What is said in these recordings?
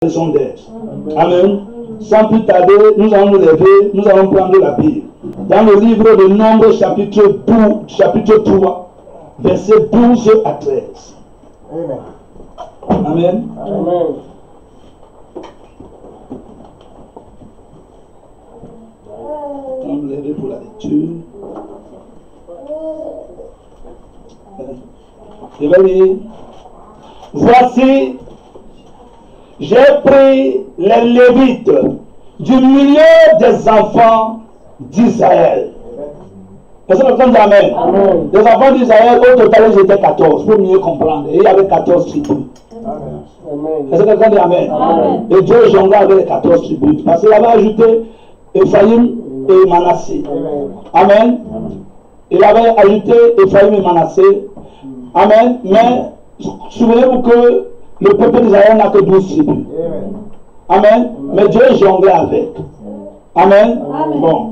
raison d'être. Amen. Sans plus tarder, nous allons nous lever, nous allons prendre la Bible. Dans le livre de Nombres, chapitre 3, versets 12 à 13. Amen. Amen. Amen. On va lever pour la lecture. Je vais lire. Voici, j'ai pris les Lévites du milieu des enfants d'Israël. Est-ce que quelqu'un dit Amen? Amen. Les enfants d'Israël, au total, ils étaient 14, pour mieux comprendre. Et il y avait 14 tribus. Est-ce que quelqu'un dit Amen? Amen. Et Dieu jonglait avec les 14 tribus. Parce qu'il avait ajouté Ephraim et Manassé. Amen. Amen. Il avait ajouté Ephraim et Manassé. Amen. Mais souvenez-vous que le peuple d'Israël n'a que 12 tribus. Amen. Mais Dieu jonglait avec. Amen. Amen. Bon.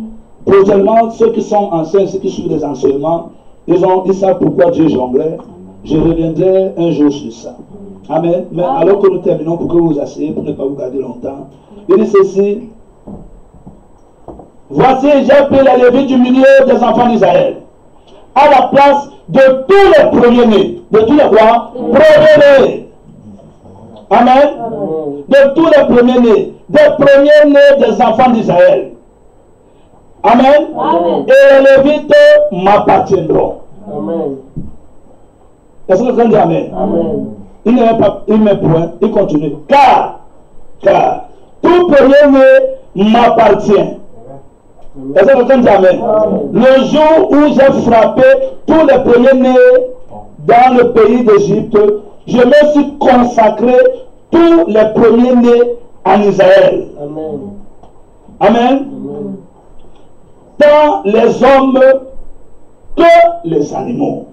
Prochainement, ceux qui sont anciens, ceux qui suivent les enseignements, ils savent pourquoi Dieu jonglait. Je reviendrai un jour sur ça. Amen. Mais alors que nous terminons, pour que vous vous asseyez, pour ne pas vous garder longtemps, il dit ceci. Voici, j'ai pris les Lévites du milieu des enfants d'Israël, à la place de tous les premiers-nés. De tous les quoi? Premiers-nés. Amen. De tous les premiers-nés. Des premiers-nés des enfants d'Israël. Amen. Amen. Et les Lévites m'appartiendront. Amen. Est-ce que quelqu'un dit Amen? Amen. Il ne met pas, il met point, il continue. Car tout premier-né m'appartient. Est-ce que quelqu'un dit Amen? Amen. Le jour où j'ai frappé tous les premiers-nés dans le pays d'Égypte, je me suis consacré tous les premiers-nés en Israël. Amen. Amen. Amen. Tant les hommes que les animaux.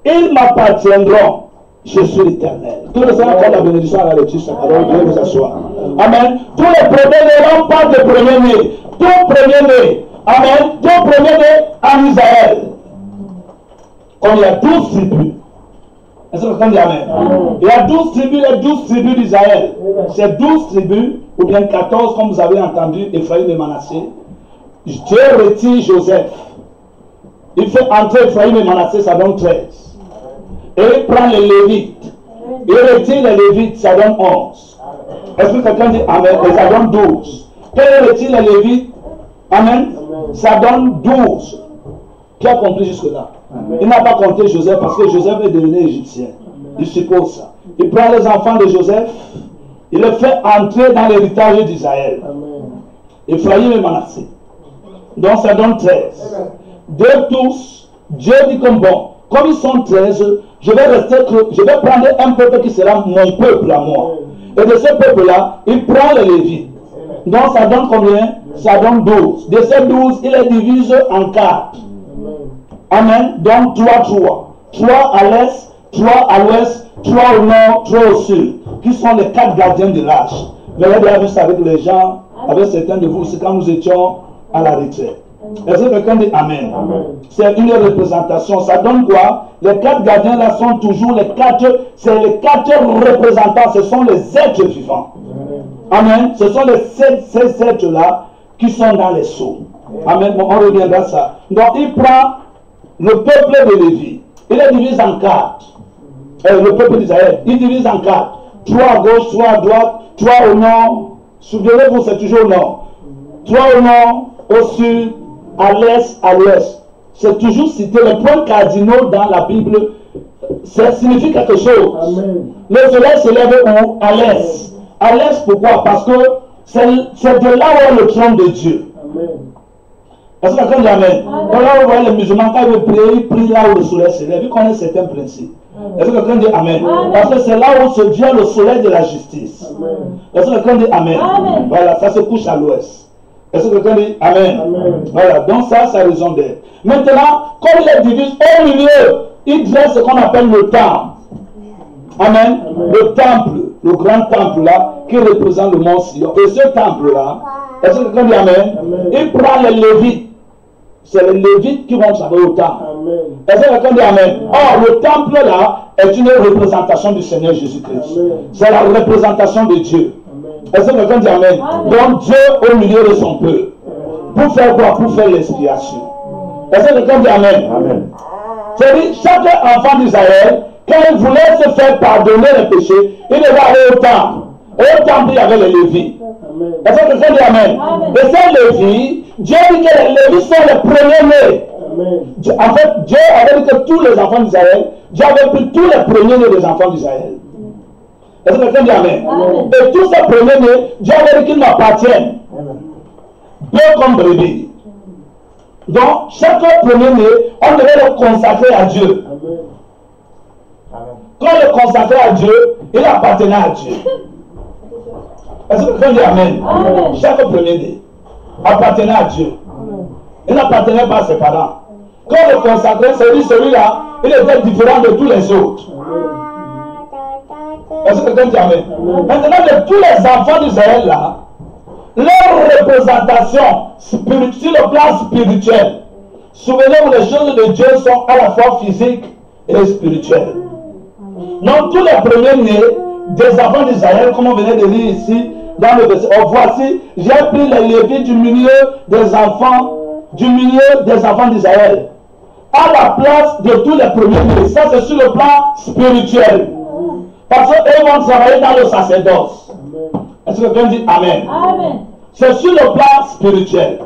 Ils m'appartiendront. Je suis l'Éternel. Que le Seigneur accorde la bénédiction à la lecture. Alors, Dieu vous assoit. Amen. Tous les premiers-nés, on parle de premiers-nés. Tout premier-né. Amen. Tout premier-né en Israël. Comme il y a 12 tribus. Est-ce que quelqu'un dit Amen? Il y a 12 tribus, les 12 tribus d'Israël. C'est 12 tribus, ou bien 14, comme vous avez entendu, Ephraim et Manassé. Dieu retire Joseph. Il fait entrer Ephraim et Manassé, ça donne 13. Et il prend les Lévites. Il retire les Lévites, ça donne 11. Est-ce que quelqu'un dit Amen? Et ça donne 12. Quand il retire les Lévites, Amen, ça donne 12. Qui a compris jusque-là? Il n'a pas compté Joseph parce que Joseph est devenu égyptien. Il suppose ça. Il prend les enfants de Joseph, il les fait entrer dans l'héritage d'Israël. Ephraim et Manassé. Donc ça donne 13. De tous, Dieu dit comme bon, comme ils sont 13, je vais prendre un peuple qui sera mon peuple à moi. Et de ce peuple-là, il prend les Lévites. Donc ça donne combien? Ça donne 12. De ces 12, il les divise en 4. Amen. Donc 3. 3 à l'est, 3 à l'ouest, 3 au nord, 3 au sud. Qui sont les 4 gardiens de l'arche. Vous avez déjà vu ça avec les gens, avec certains de vous aussi quand nous étions à la retraite. Est-ce que quelqu'un dit Amen? C'est une représentation. Ça donne quoi? Les 4 gardiens là sont toujours les 4. C'est les 4 représentants. Ce sont les êtres vivants. Amen. Ce sont ces êtres là qui sont dans les sceaux. Amen. Bon, on reviendra à ça. Donc il prend le peuple de Lévi. Il les divise en 4. Le peuple d'Israël. Il divise en 4. 3 à gauche, 3 à droite, 3 au nord. Souvenez-vous, c'est toujours au nord. 3 au nord, au sud, à l'est, à l'ouest. C'est toujours cité. Les points cardinaux dans la Bible, ça signifie quelque chose. Amen. Le soleil se lève où? À l'est. À l'est, pourquoi? Parce que c'est de là où est le trône de Dieu. Amen. Est-ce que quelqu'un dit Amen? Quand on voit les musulmans, quand ils prient, ils prient là où le soleil se lève. Ils connaissent certains principes. Est-ce que quelqu'un dit Amen? Parce que c'est là où se vient le soleil de la justice. Est-ce que quelqu'un dit Amen? Voilà, ça se couche à l'ouest. Est-ce que quelqu'un dit Amen? Voilà, donc ça, c'est la raison d'être. Maintenant, comme il les divise au milieu, il dresse ce qu'on appelle le temple. Amen. Le temple, le grand temple là, qui représente le mont Sion. Et ce temple là, est-ce que quelqu'un dit Amen? Il prend les Lévites. C'est les Lévites qui vont travailler au temple. Est-ce que quelqu'un dit Amen? Or, le temple là est une représentation du Seigneur Jésus-Christ. C'est la représentation de Dieu. Est-ce que quelqu'un dit Amen? Donc Dieu au milieu de son peuple. Pour faire quoi? Pour faire l'expiation. Est-ce que quelqu'un dit Amen? Amen. C'est-à-dire, chaque enfant d'Israël, quand il voulait se faire pardonner les péchés, il devait aller au temple. Au temple, il y avait les Lévites. Est-ce que quelqu'un dit Amen? Et ces Lévites, Dieu dit que les Lévites sont les premiers-nés. En fait, Dieu avait dit que tous les enfants d'Israël, Dieu avait pris tous les premiers-nés des enfants d'Israël. Est-ce que quelqu'un dit Amen? Et tous ces premiers-nés, Dieu avait dit qu'ils m'appartiennent. Bien comme brebis. Donc, chaque premier-né, on devait le consacrer à Dieu. Quand on le consacrait à Dieu, il appartenait à Dieu. Est-ce que quelqu'un dit Amen? Chaque premier-né appartenait à Dieu. Il n'appartenait pas à ses parents. Quand on le consacrait, celui-là, il était différent de tous les autres. Est-ce que quelqu'un dit Amen? Maintenant, de tous les enfants d'Israël là, leur représentation sur le plan spirituel, souvenez-vous, les choses de Dieu sont à la fois physiques et spirituelles. Donc, tous les premiers-nés des enfants d'Israël, comme on venait de lire ici, dans le verset, oh, voici, j'ai pris les Lévites du milieu des enfants d'Israël, à la place de tous les premiers-nés. Ça, c'est sur le plan spirituel. Parce qu'ils vont travailler dans le sacerdoce. Est-ce que quelqu'un dit Amen? Amen. C'est sur le plan spirituel.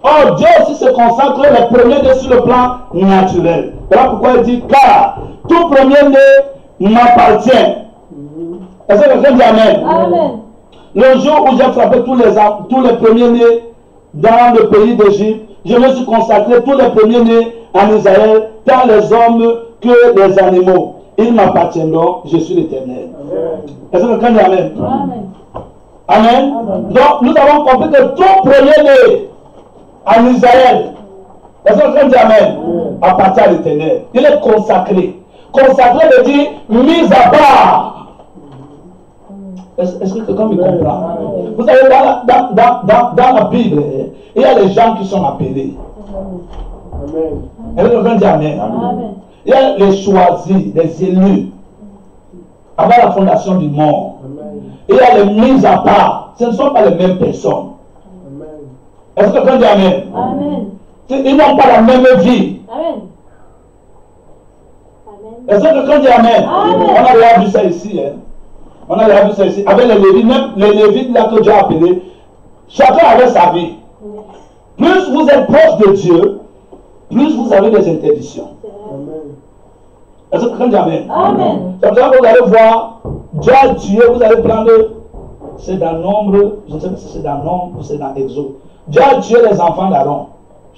Or, Dieu aussi se consacre les premiers-nés sur le plan naturel. Voilà pourquoi il dit, car tout premier-né m'appartient. Est-ce que quelqu'un dit Amen? Amen. Le jour où j'ai frappé tous les premiers-nés dans le pays d'Égypte, je me suis consacré tous les premiers-nés en Israël, tant les hommes que les animaux. Ils m'appartiendront, je suis l'Éternel. Est-ce que quelqu'un dit Amen? Amen. Amen. Donc, nous avons compris que tout premier-né en Israël, est-ce que quelqu'un dit Amen? Appartient à l'Éternel. Il est consacré. Consacré veut dire mis à part. Est-ce que quelqu'un me comprend? Vous savez, dans la Bible, il y a des gens qui sont appelés. Amen. Est-ce que quelqu'un dit Amen? Amen. Il y a les choisis, les élus, avant la fondation du monde. Il y a les mises à part. Ce ne sont pas les mêmes personnes. Est-ce que quelqu'un dit Amen? Amen. Ils n'ont pas la même vie. Amen. Est-ce que quelqu'un dit Amen? Amen. On a déjà vu ça ici. Hein? On a déjà vu ça ici. Avec les Lévites, même les Lévites là que Dieu a appelés, chacun avait sa vie. Plus vous êtes proche de Dieu, plus vous avez des interdictions. Est-ce que quelqu'un dit Amen? Amen. C'est pour ça que vous allez voir, Dieu a tué, vous allez prendre, c'est dans Nombre, je ne sais pas si c'est dans Nombre ou c'est dans Exode. Dieu a tué les enfants d'Aaron,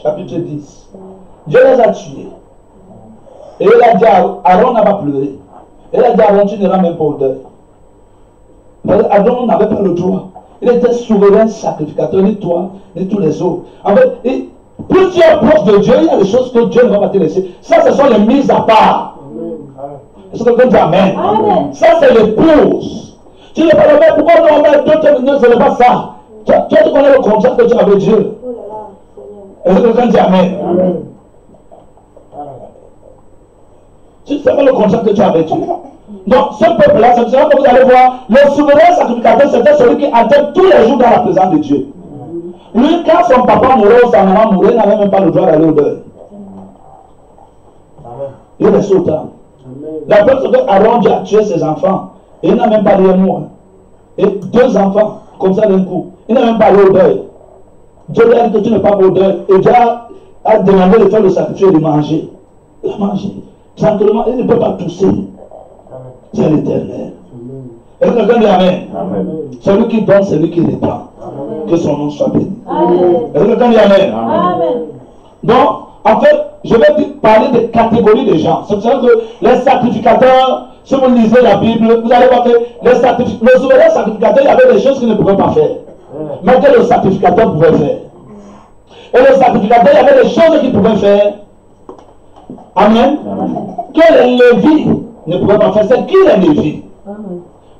chapitre 10. Dieu les a tués. Et il a dit à Aaron n'a pas pleuré. Il a dit à Aaron, tu n'iras même pas au deuil. Aaron n'avait pas le droit. Il était souverain sacrificateur, ni toi, ni tous les autres. En fait, plus tu es proche de Dieu, il y a des choses que Dieu ne va pas te laisser. Ça, ce sont les mises à part. Est-ce que quelqu'un dit Amen? Amen. Ça, c'est l'épouse. Tu ne peux pas dire pourquoi non, mais Dieu ce n'est pas ça. Toi, tu connais le contrat que tu as avec Dieu. Est-ce que quelqu'un dit Amen? Amen. Tu sais pas le contrat que tu as avec Dieu. Donc, ce peuple-là, c'est ça que vous allez voir, le souverain sacrificateur, c'était celui qui entrait tous les jours dans la présence de Dieu. Lui, quand son papa mourait ou sa maman mourait, il n'avait même pas le droit d'aller au deuil. Il restait au temple. La preuve, c'est que Aaron a tué ses enfants. Et il n'a même pas dit un mot. Et 2 enfants, comme ça d'un coup. Il n'a même pas allé au deuil. Dieu lui a dit que tu n'es pas au deuil. Et Dieu a demandé de faire le sacrifice et de manger. Il a mangé. Tranquillement, il ne peut pas tousser. C'est l'Éternel. Est-ce que quelqu'un dit Amen? Amen. Celui qui donne, c'est lui qui reprend. Que son nom soit béni. Est-ce que quelqu'un dit Amen? Amen. Donc, en fait, je vais parler de catégories de gens. C'est-à-dire que les sacrificateurs, si vous lisez la Bible, vous allez voir que le souverain sacrificateur, il y avait des choses qu'il ne pouvait pas faire. Mais que le sacrificateur pouvait faire. Et le sacrificateur, il y avait des choses qu'il pouvait faire. Amen. Que les Lévites ne pouvaient pas faire. C'est qui les Lévites?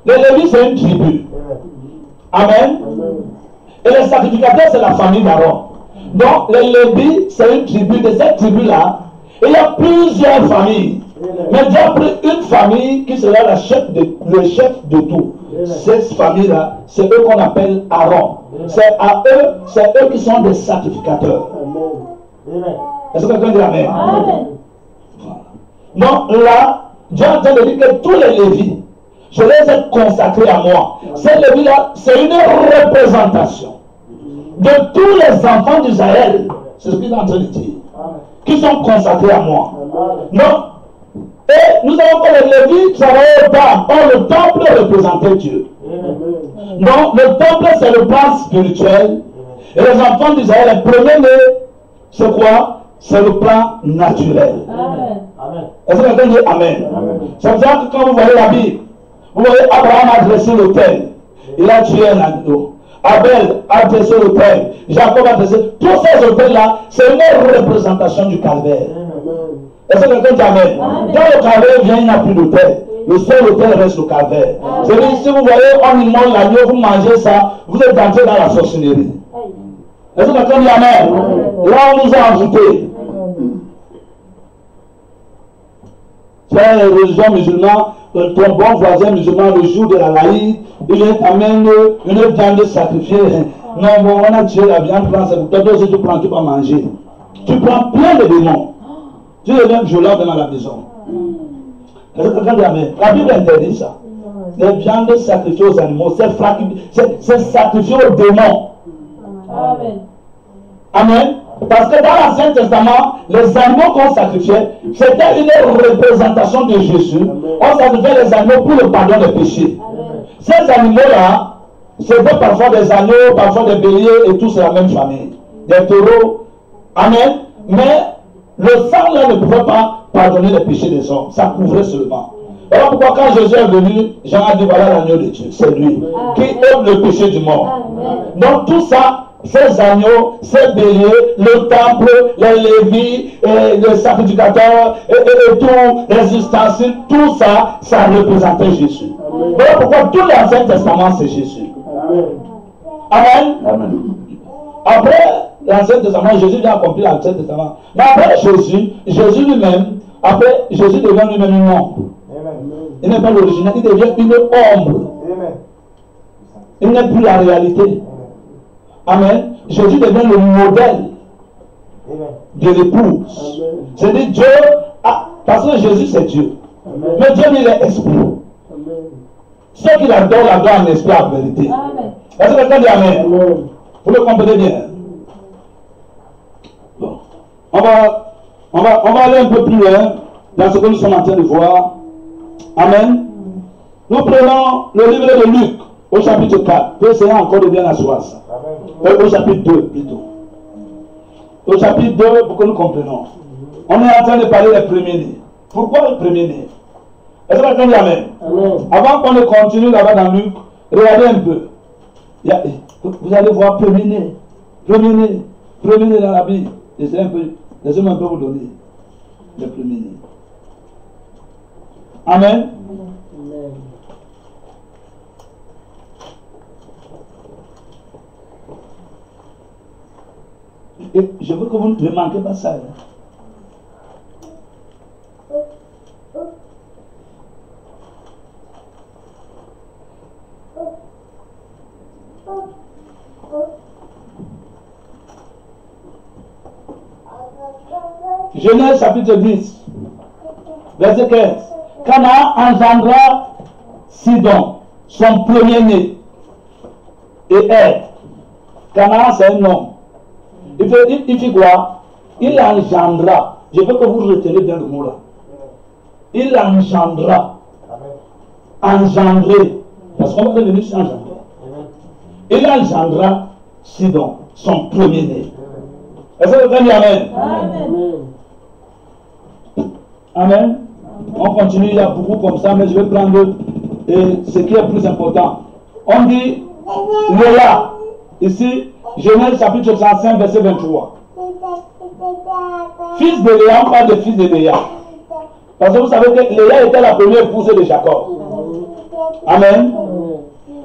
Les Lévites, c'est une tribu. Amen. Et les sacrificateurs, c'est la famille d'Aaron. Donc, les Lévites, c'est une tribu. De cette tribu-là, il y a plusieurs familles. Mais Dieu a pris une famille qui sera le chef de tout. Cette famille-là, c'est eux qu'on appelle Aaron. C'est eux qui sont des sacrificateurs. Est-ce que quelqu'un dit Amen? Donc là, Dieu est en train de dire que tous les Lévites, je les ai consacrés à moi. Ces Lévites-là, c'est une représentation de tous les enfants d'Israël. C'est ce qu'il est en train de dire. Qui sont consacrés à moi. Non. Et nous avons que les Lévites travaillaient au temple. Or, le temple représentait Dieu. Donc, le temple, c'est le plan spirituel. Et les enfants d'Israël, les premiers-nés, c'est quoi? C'est le plan naturel. Est-ce que quelqu'un dit Amen? C'est pour ça que quand vous voyez la Bible, vous voyez Abraham a dressé l'autel. Il a tué un agneau. Abel a dressé l'autel. Jacob a dressé. Tous ces autels-là, c'est une représentation du calvaire. Est-ce que quelqu'un dit Amen? Quand le calvaire vient, il n'y a plus d'autel. Le seul autel reste le calvaire. C'est-à-dire, si vous voyez, on immole l'agneau, vous mangez ça, vous êtes entré dans la sorcellerie. Est-ce que quelqu'un dit Amen? Là, on nous a ajouté. C'est la religion musulmane, ton bon voisin musulman, le jour de la laïde, il t'amène une viande sacrifiée. Non, bon, on a tué la viande, c'est pour toi, si tu prends, tu vas manger. Tu prends plein de démons. Tu deviens violent dans la maison. Est-ce que quelqu'un dit Amen? La Bible interdit ça. Les viandes sacrifiées aux animaux, c'est sacrifié aux démons. Amen. Amen. Parce que dans l'Ancien Testament, les animaux qu'on sacrifiait, c'était une représentation de Jésus. On sacrifiait les animaux pour le pardon des péchés. Ces animaux-là, c'était parfois des agneaux, parfois des béliers, et tous c'est la même famille. Des taureaux. Amen. Mais le sang-là ne pouvait pas pardonner les péchés des hommes. Ça couvrait seulement. Voilà pourquoi quand Jésus est venu, Jean a dit voilà l'agneau de Dieu. C'est lui qui ôte le péché du monde. Donc tout ça, ces agneaux, ces béliers, le temple, les lévites, les sacrificateurs, et tout, les ustensiles, tout ça, ça représentait Jésus. Voilà pourquoi tout l'Ancien Testament, c'est Jésus. Amen. Amen. Après l'Ancien Testament, Jésus vient accomplir l'Ancien Testament. Mais après Jésus lui-même, après Jésus devient lui-même une ombre. Il n'est pas l'original, il devient une ombre. Il n'est plus la réalité. Amen. Jésus devient le modèle de l'épouse. C'est-à-dire Dieu, parce que Jésus c'est Dieu. Mais Dieu il est esprit. Ceux qui l'adorent en esprit en vérité. Est-ce que quelqu'un dit Amen? Vous le comprenez bien? Bon. On va aller un peu plus loin dans ce que nous sommes en train de voir. Amen. Nous prenons le livre de Luc au chapitre 4. Peut essayer encore de bien asseoir ça. Au chapitre 2 plutôt. Au chapitre 2, pour que nous comprenions. On est en train de parler des premiers-nés. Pourquoi le premier-né? Est-ce que quelqu'un dit Amen? Avant qu'on ne continue là-bas dans Luc, regardez un peu. Vous allez voir premier-né. Premier-né dans la Bible. Laissez-moi un peu vous donner le premier-né. Amen. Et je veux que vous ne manquez pas ça. Genèse chapitre 10, verset 15. Canaan engendra Sidon, son premier-né, et Ève. Canaan, c'est un nom. Il fait quoi? Il engendra. Je veux que vous retenez bien le mot là. Il engendra. Engendrer. Parce qu'on va devenir sur engendrer. Il engendra Sidon, son premier-né. Est-ce que vous avez dit Amen? Amen. On continue, il y a beaucoup comme ça, mais je vais prendre ce qui est plus important. On dit Léa. Ici, Genèse chapitre 35, verset 23. Fils de Léa, on parle de fils de Léa. Parce que vous savez que Léa était la première épouse de Jacob. Amen.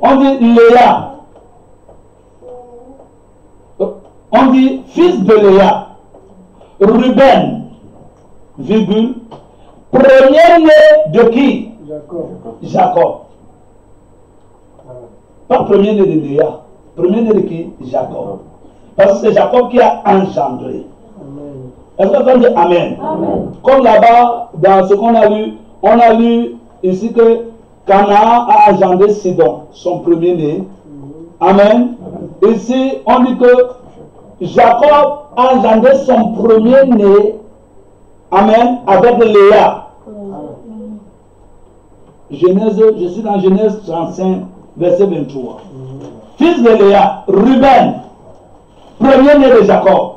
On dit Léa. On dit fils de Léa. Ruben. virgule, premier-né de qui? Jacob. Pas premier-né de Léa. Premier-né de qui? Jacob. Parce que c'est Jacob qui a engendré. Est-ce que vous dites Amen? Amen. Comme là-bas, dans ce qu'on a lu, on a lu ici que Canaan a engendré Sidon, son premier-né. Amen. Ici, on dit que Jacob a engendré son premier-né. Amen. Avec Léa. Genèse, je suis dans Genèse 35, verset 23. Fils de Léa, Ruben, premier-né de Jacob.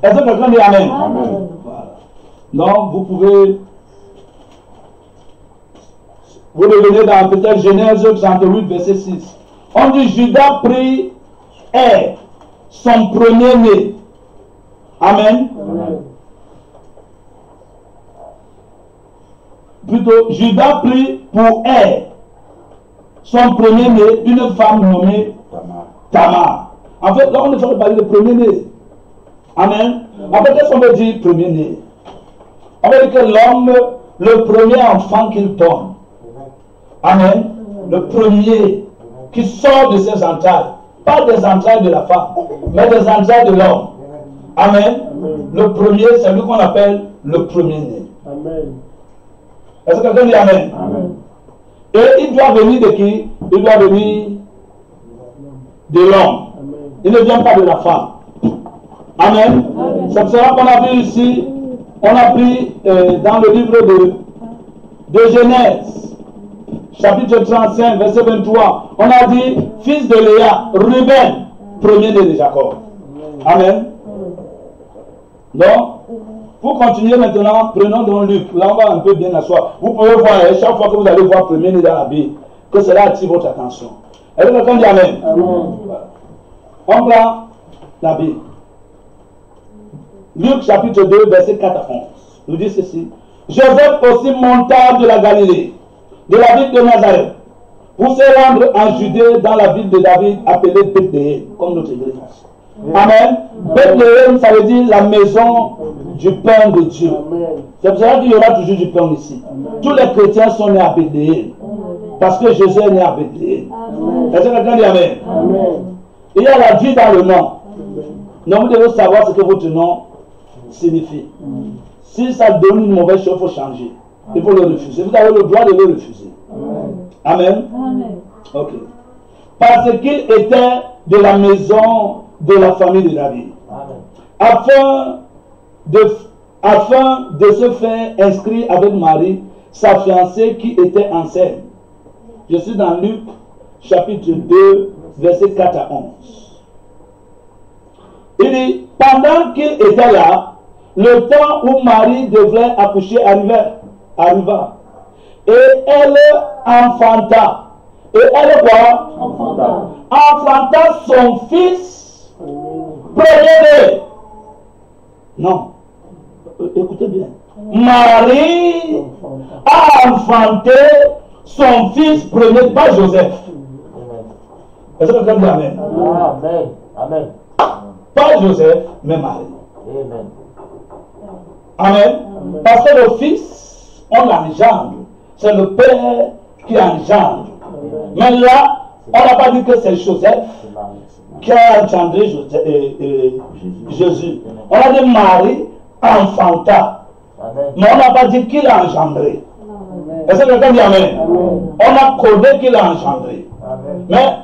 Est-ce que quelqu'un dit Amen? Amen. Voilà. Donc, vous pouvez... Vous revenez dans peut-être Genèse 38, verset 6. On dit Judas prit son premier-né. Amen. Amen. Plutôt, Judas prit pour son premier-né une femme nommée Tamar. En fait, là, on ne fait parler de premier-né. Amen. En fait, qu'est-ce qu'on veut dire premier-né? On veut dire que l'homme, le premier enfant qu'il donne. Amen. Le premier qui sort de ses entrailles. Pas des entrailles de la femme, mais des entrailles de l'homme. Amen. Le premier, c'est lui qu'on appelle le premier-né. Amen. Est-ce que quelqu'un dit Amen? Amen. Et il doit venir de qui? Il doit venir de l'homme. Il ne vient pas de la femme. Amen. C'est pour cela qu'on a vu ici, on a pris dans le livre de Genèse, chapitre 35, verset 23, on a dit, fils de Léa, Ruben, premier-né de Jacob. Amen. Donc, pour continuer maintenant, prenons donc Luc. Là, on va un peu bien asseoir. Vous pouvez voir, chaque fois que vous allez voir premier-né dans la Bible, que cela attire votre attention. Est-ce que quelqu'un dit Amen? Amen. Voilà. On prend la Bible. Luc chapitre 2, verset 4 à 11. Nous dit ceci. Joseph aussi monta de la Galilée, de la ville de Nazareth, pour se rendre en Judée dans la ville de David appelée Bethléem, comme notre église. Amen. Bethléem, ça veut dire la maison du pain de Dieu. C'est pour cela qu'il y aura toujours du pain ici. Amen. Tous les chrétiens sont nés à Bethléem. Parce que Jésus est né à Bethléem. Est-ce que quelqu'un dit Amen? Amen. Il y a la vie dans le nom. Donc vous devez savoir ce que votre nom signifie. Si ça donne une mauvaise chose, il faut changer. Il faut le refuser. Vous avez le droit de le refuser. Amen. Amen. Ok. Parce qu'il était de la maison de la famille de David. Afin de se faire inscrire avec Marie, sa fiancée qui était enceinte. Je suis dans Luc, chapitre 2, verset 4 à 11. Il dit, pendant qu'il était là, le temps où Marie devait accoucher arriva. Et elle enfanta. Et elle quoi? Enfanta son fils premier-né. Non. Écoutez bien. Marie a enfanté son fils premier, pas Joseph. Est-ce que quelqu'un dit Amen? Amen. Amen. Pas Joseph, mais Marie. Amen. Amen. Parce que le fils, on l'engendre. C'est le père qui engendre. Mais là, on n'a pas dit que c'est Joseph qui a engendré Jésus. On a dit Marie enfanta. Mais on n'a pas dit qu'il a engendré. Est-ce que quelqu'un dit Amen? On a codé qu'il a engendré. Mais,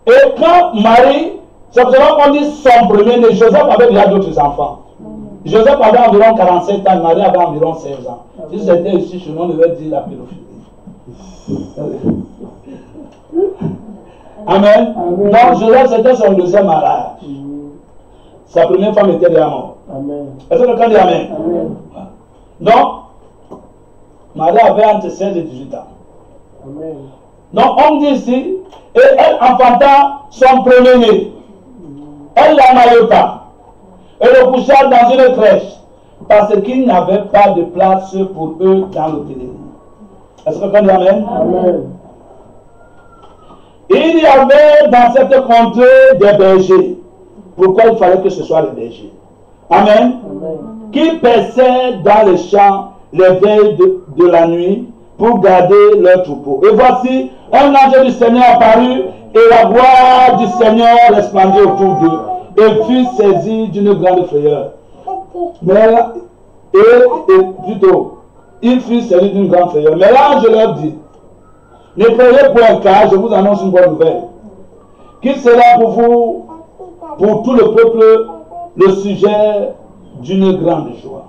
et quand Marie, c'est pour cela qu'on dit son premier-né, Joseph avait déjà d'autres enfants. Joseph avait environ 47 ans, Marie avait environ 16 ans. Si c'était ici, chez nous, on devait dire la pédophilie. Amen. Donc Joseph, c'était son deuxième mariage. Sa première femme était déjà morte. Est-ce que quelqu'un dit Amen? Donc, Marie avait entre 16 et 18 ans. Donc on dit ici, et elle enfanta son premier-né. Elle l'emmaillota et le coucha dans une crèche parce qu'il n'avait pas de place pour eux dans l'hôtellerie. Est-ce que quelqu'un dit Amen? Amen. Il y avait dans cette contrée des bergers. Pourquoi il fallait que ce soit les bergers? Amen. Amen. qui paissaient dans les champs les veilles de la nuit pour garder leur troupeau. Et voici, un ange du Seigneur apparut et la gloire du Seigneur resplendit autour d'eux et fut saisi d'une grande frayeur. Il fut saisi d'une grande frayeur. Mais l'ange leur dit, ne craignez point, car je vous annonce une bonne nouvelle, qu'il sera pour vous, pour tout le peuple, le sujet d'une grande joie.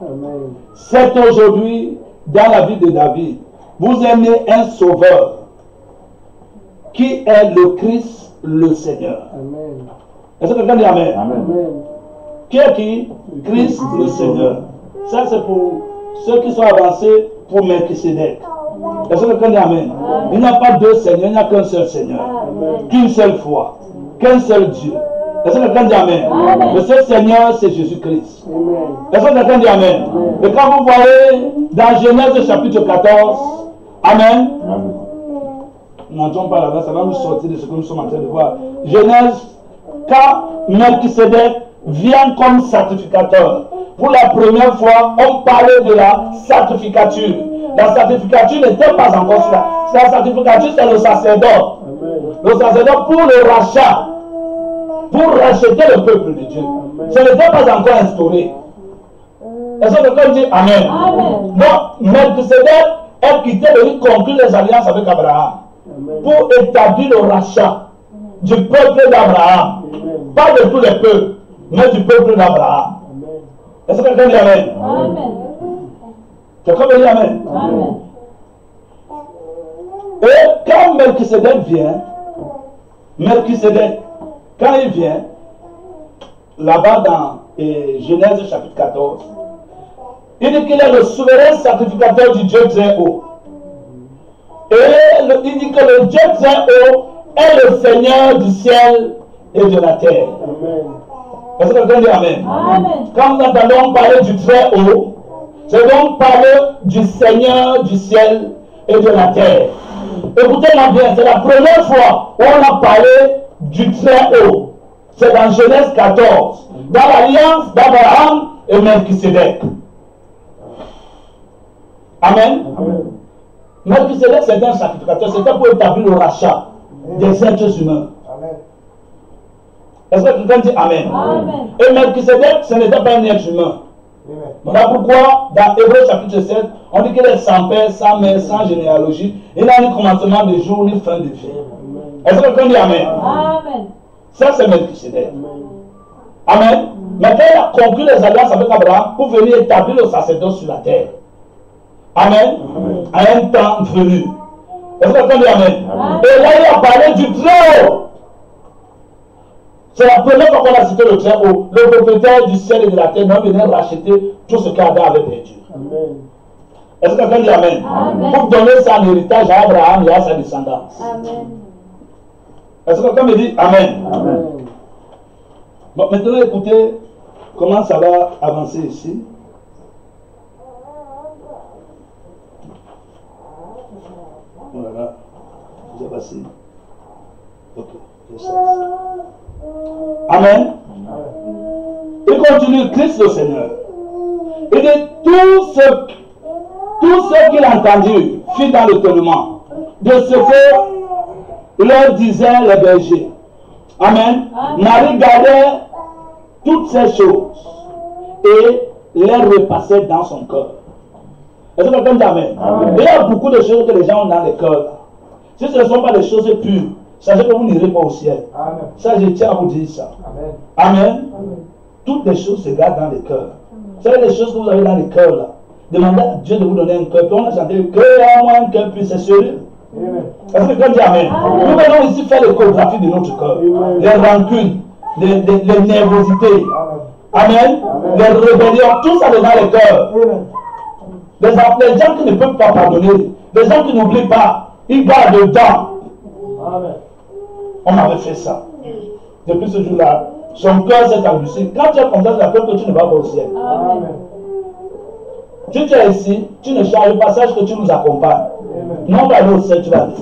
C'est aujourd'hui, dans la vie de David, vous aimez un sauveur qui est le Christ, le Seigneur. Est-ce que quelqu'un dit Amen? Amen. Qui est qui? Christ, le Seigneur. Ça, c'est pour ceux qui sont avancés pour Melchisedec. Est-ce que quelqu'un dit Amen? Il n'y a pas deux Seigneurs, il n'y a qu'un seul Seigneur. Qu'une seule foi, qu'un seul Dieu. Est-ce que quelqu'un dit Amen? Le seul Seigneur, c'est Jésus-Christ. Est-ce que quelqu'un dit Amen? Et quand vous voyez dans Genèse chapitre 14, Amen. Nous n'entrons pas là-bas, ça va nous sortir de ce que nous sommes en train de voir. Genèse, quand Melchisedec vient comme sacrificateur, pour la première fois, on parlait de la sacrificature. La sacrificature n'était pas encore cela. La sacrificature, c'est le sacerdoce. Le sacerdoce pour le rachat, pour racheter le peuple de Dieu. Ce n'était pas encore instauré. Est-ce que quelqu'un dit Amen? Donc, Melchisedec est quitté de conclure les alliances avec Abraham pour établir le rachat du peuple d'Abraham. Pas de tous les peuples, mais du peuple d'Abraham. Est-ce que quelqu'un dit Amen? Quelqu'un dit Amen? Et quand Melchisedec vient, quand il vient, là-bas dans Genèse chapitre 14, il dit qu'il est le souverain sacrificateur du Dieu très haut. Et il dit que le Dieu très haut est le Seigneur du ciel et de la terre. Est-ce que quelqu'un dit Amen? Quand nous entendons parler du très haut, c'est donc parler du Seigneur du ciel et de la terre. Écoutez-moi bien, c'est la première fois où on a parlé du très haut. C'est dans Genèse 14, dans l'alliance d'Abraham et Melchisedec. Amen. Melchisedec, c'était un sacrificateur, c'était pour établir le rachat des êtres humains. Est-ce que quelqu'un dit Amen? Et Melchisedec, ce n'était pas un être humain. Voilà pourquoi, dans Hébreux chapitre 7, on dit qu'il est sans père, sans mère, sans généalogie. Il n'a ni commencement de jour, ni fin de vie. Est-ce que quelqu'un dit Amen? Ça, c'est Melchisedec. Amen. Mais quand il a conclu les alliances avec Abraham pour venir établir le sacerdoce sur la terre. Amen. À un temps venu. Est-ce que quelqu'un dit Amen? Et là, il a parlé du très haut. C'est la première fois qu'on a cité le très haut. Le propriétaire du ciel et de la terre va venir racheter tout ce qu'Adam avait perdu. Est-ce que quelqu'un dit Amen? Pour donner ça en héritage à Abraham et à sa descendance. Est-ce que quelqu'un me dit Amen? Bon, maintenant écoutez comment ça va avancer ici. Voilà, vous avez passé. Ok, je sais. Amen. Il continue, Christ le Seigneur. Il dit tout ce qu'il a entendu fit dans l'étonnement de ce que leur disaient les bergers. Amen. Marie gardait toutes ces choses et les repassait dans son cœur. Est-ce que quelqu'un dit Amen? Il y a beaucoup de choses que les gens ont dans les cœurs. Si ce ne sont pas des choses pures, sachez que vous n'irez pas au ciel. Amen. Ça, je tiens à vous dire ça. Amen. Amen. Toutes les choses se gardent dans les cœurs. Vous savez, les choses que vous avez dans les cœurs là, demandez à Dieu de vous donner un cœur. Puis on a chanté que à moi un cœur plus, c'est sérieux. Est-ce que quelqu'un dit Amen? Nous venons ici faire l'échographie de notre cœur. Les rancunes, les nervosités. Amen. Les rébellions, tout ça est dans les cœurs. Les gens qui ne peuvent pas pardonner, les gens qui n'oublient pas, ils gardent dedans. On m'avait fait ça. Depuis ce jour-là, son cœur s'est endurci. Quand tu es comme ça, tu as peur que tu ne vas pas au ciel. Si tu es ici, tu ne changes pas, sache que tu nous accompagnes. Non, on va aller au ciel, tu vas aller.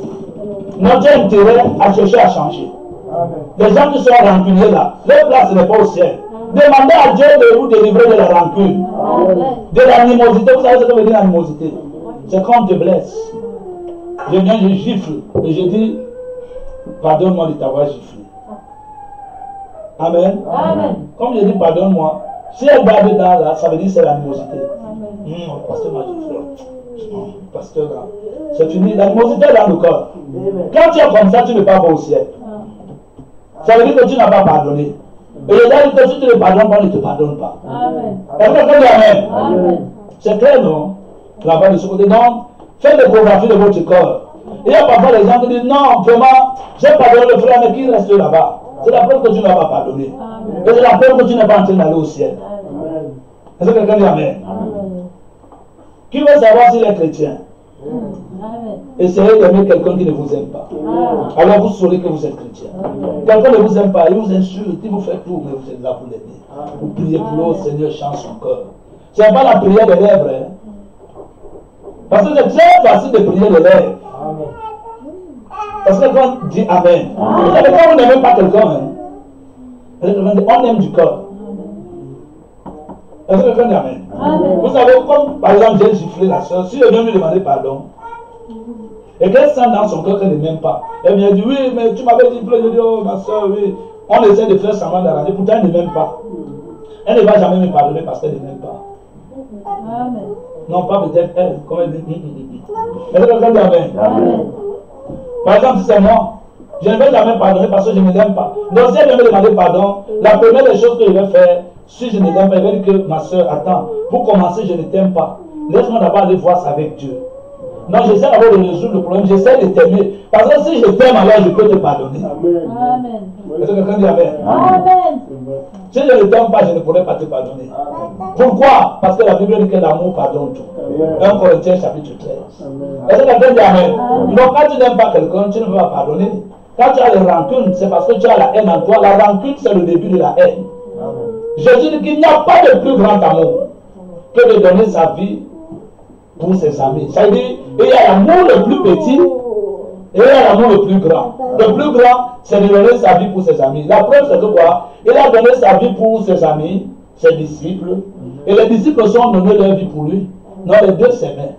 Notre intérêt à chercher à changer. Les gens qui sont rancuniers là, leur place n'est pas au ciel. Demandez à Dieu de vous délivrer de la rancune, de l'animosité. Vous savez ce que veut dire l'animosité? C'est quand on te blesse. Je viens, je gifle. Et je dis, pardonne-moi de t'avoir giflé. Amen. Amen. Comme je dis, pardonne-moi. Si elle garde dedans, là, ça veut dire que c'est l'animosité. Pasteur m'a giflé. Pasteur, là. C'est fini. L'animosité est dans le corps. Quand tu es comme ça, tu ne pars pas au ciel. Ça veut dire que tu n'as pas pardonné. Et les gens disent que si tu ne pardonnes pas, ne te pardonne pas. Amen. Est-ce que tu dis Amen? Amen. C'est clair, non? Là-bas de ce côté. Donc, faites l'échographie de votre corps. Il y a parfois des gens qui disent non, vraiment, j'ai pardonné le frère, mais qui reste là-bas? C'est la preuve que tu n'as pas pardonné. Amen. Et c'est la preuve que tu n'es pas en train d'aller au ciel. Est-ce que quelqu'un dit Amen? Amen. Qui veut savoir s'il est chrétien? Amen. Essayez d'aimer quelqu'un qui ne vous aime pas. Amen. Alors vous saurez que vous êtes chrétien. Quelqu'un ne vous aime pas, il vous insulte, il vous fait tout, mais vous êtes là pour l'aider. Vous priez pour lui, au Seigneur change son cœur. Ce n'est pas la prière des lèvres. Hein? Parce que c'est très facile de prier les lèvres. Amen. Parce que quand on dit Amen, vous savez, quand vous n'aimez pas quelqu'un, hein, on aime du cœur. Est-ce que quelqu'un dit Amen? Amen? Vous savez, comme par exemple j'ai giflé la soeur, si je viens lui demander pardon, et qu'elle sent dans son cœur qu'elle ne m'aime pas, elle vient dire oui, mais tu m'avais giflé, je dis oh ma soeur, oui. On essaie de faire semblant d'arranger, pourtant elle ne m'aime pas. Elle ne va jamais me pardonner parce qu'elle ne m'aime pas. Amen. Non, pas peut-être elle, comme elle dit. Est-ce que quelqu'un dit Amen? Amen. Par exemple, si c'est moi, je ne vais jamais pardonner parce que je ne l'aime pas. Donc si elle vient me demander pardon, la première des choses que je vais faire, si je ne l'aime pas, je vais dire que ma soeur, attends, pour commencer, je ne t'aime pas. Laisse-moi d'abord aller voir ça avec Dieu. Non, j'essaie d'abord de résoudre le problème, j'essaie de t'aimer. Parce que si je t'aime, alors je peux te pardonner. Amen. Est-ce que quelqu'un dit Amen? Amen. Si je ne t'aime pas, je ne pourrais pas te pardonner. Amen. Pourquoi? Parce que la Bible dit que l'amour pardonne tout. 1 Corinthiens chapitre 13. Est-ce que quelqu'un dit Amen? Donc quand tu n'aimes pas quelqu'un, tu ne peux pas pardonner. Quand tu as les rancunes, c'est parce que tu as la haine en toi. La rancune, c'est le début de la haine. Amen. Jésus dit qu'il n'y a pas de plus grand amour que de donner sa vie pour ses amis. Ça veut dire, il y a l'amour le plus petit et il y a l'amour le plus grand. Le plus grand, c'est de donner sa vie pour ses amis. La preuve, c'est que quoi? Il a donné sa vie pour ses amis, ses disciples. Et les disciples sont donnés leur vie pour lui. Non, les deux s'aimaient.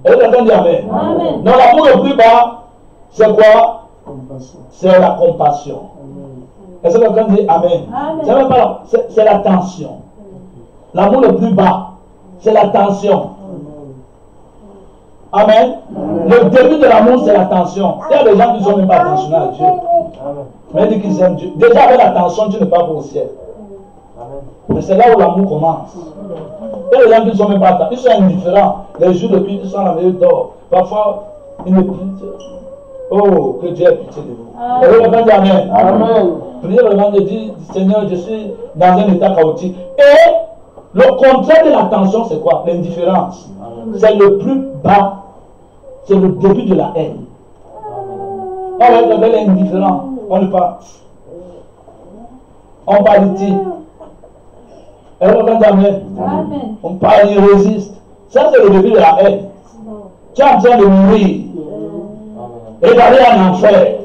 Et quelqu'un dit Amen. Amen. Non, l'amour le plus bas, c'est quoi? C'est la compassion. Est-ce que quelqu'un dit Amen? C'est même pas c'est l'attention. L'amour le plus bas, c'est l'attention. Amen. Le début de l'amour, c'est l'attention. Il y a des gens qui ne sont même pas attentionnés à Dieu. Mais ils disent qu'ils aiment Dieu. Déjà avec l'attention, tu ne pars pas au ciel. Mais c'est là où l'amour commence. Il y a des gens qui ne sont même pas attentionnés. Ils sont indifférents. Les jours de pluie, ils sont à la veille d'or. Parfois, ils ne prient. Oh, que Dieu ait pitié de vous. Et le dit Amen. Amen. Priez vraiment de dire, Seigneur, je suis dans un état chaotique. Et le contraire de l'attention, c'est quoi? L'indifférence. C'est le plus bas. C'est le début de la haine. On va être l'indifférent. On ne parle. On parle ici. Et on va dire Amen. On parle, il résiste. Ça, c'est le début de la haine. Tu es en train de mourir. Et d'aller en enfer.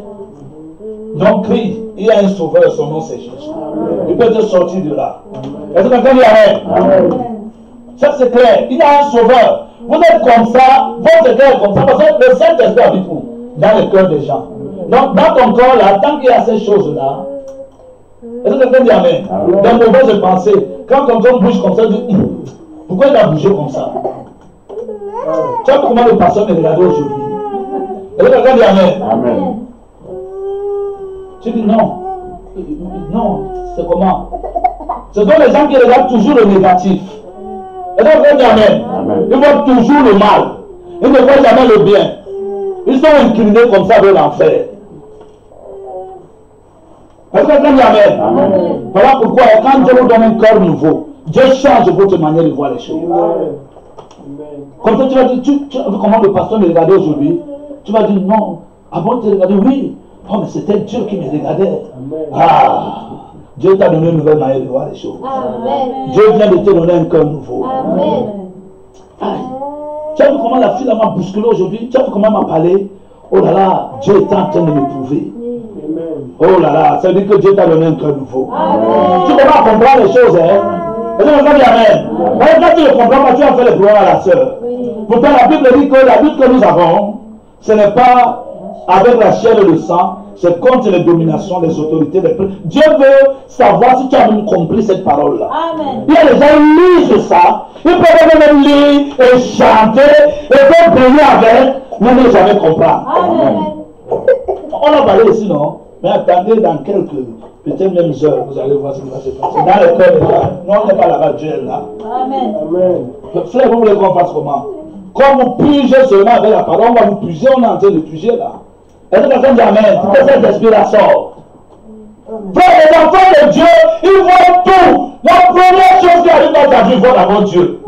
Donc crie, il y a un sauveur, son nom c'est Jésus. Il peut te sortir de là. Est-ce que quelqu'un dit Amen? Ça c'est clair, il y a un sauveur. Vous êtes comme ça, votre cœur est comme ça, parce que le Saint-Esprit habite où? Dans le cœur des gens. Donc dans ton corps là, tant qu'il y a ces choses-là, est-ce que quelqu'un dit Amen? Des mauvaises pensées. Quand ton corps bouge comme ça, tu dis, pourquoi il a bougé comme ça? Tu vois comment le pasteur me regarde aujourd'hui? Est-ce que quelqu'un dit Amen? Amen. Tu dis non. Non, c'est comment? Ce sont les gens qui regardent toujours le négatif. Et donc, ils disent Amen. Ils voient toujours le mal. Ils ne voient jamais le bien. Ils sont inclinés comme ça vers l'enfer. Est-ce que quelqu'un dit Amen? Amen. Voilà pourquoi, quand Dieu vous donne un corps nouveau, Dieu change votre manière de voir les choses. Amen. Comme ça, tu vas dire, tu as vu comment le pasteur me regardait aujourd'hui? Tu vas dire non. Avant de te regarder, oui. Oh, mais c'était Dieu qui me regardait. Amen. Ah, Dieu t'a donné une nouvelle manière de voir les choses. Amen. Dieu vient de te donner un cœur nouveau. Amen. Aïe. Tu as vu comment la fille m'a bousculé aujourd'hui? Tu as vu comment elle m'a parlé? Oh là là, Dieu est en train de m'éprouver. Oh là là, ça veut dire que Dieu t'a donné un cœur nouveau. Tu commences à comprendre les choses, hein. Est-ce que vous dites Amen? Quand tu ne comprends pas, tu vas faire les problèmes à la sœur. Pourtant, la Bible dit que la lutte que nous avons, ce n'est pas avec la chair et le sang, c'est contre les dominations, les autorités, les peuples. Dieu veut savoir si tu as même compris cette parole-là. Il y a des gens qui lisent ça, ils peuvent même lire et chanter, et faire briller avec, mais ne jamais comprendre. On a parlé ici, non? Mais attendez, dans quelques, peut-être même heures, vous allez voir ce qui va se passer. Dans le cœur des gens. Non, on n'est pas là-bas, Dieu est là. Amen. Frère, vous voulez qu'on fasse comment? Quand vous pugez seulement avec la parole, on va vous puger, on est en train de puger là. Est-ce que quelqu'un dit Amen? C'est que cet esprit-là sort. Frère, les enfants de Dieu, ils voient tout. La première chose qui arrive dans ta vie, ils voient d'abord Dieu.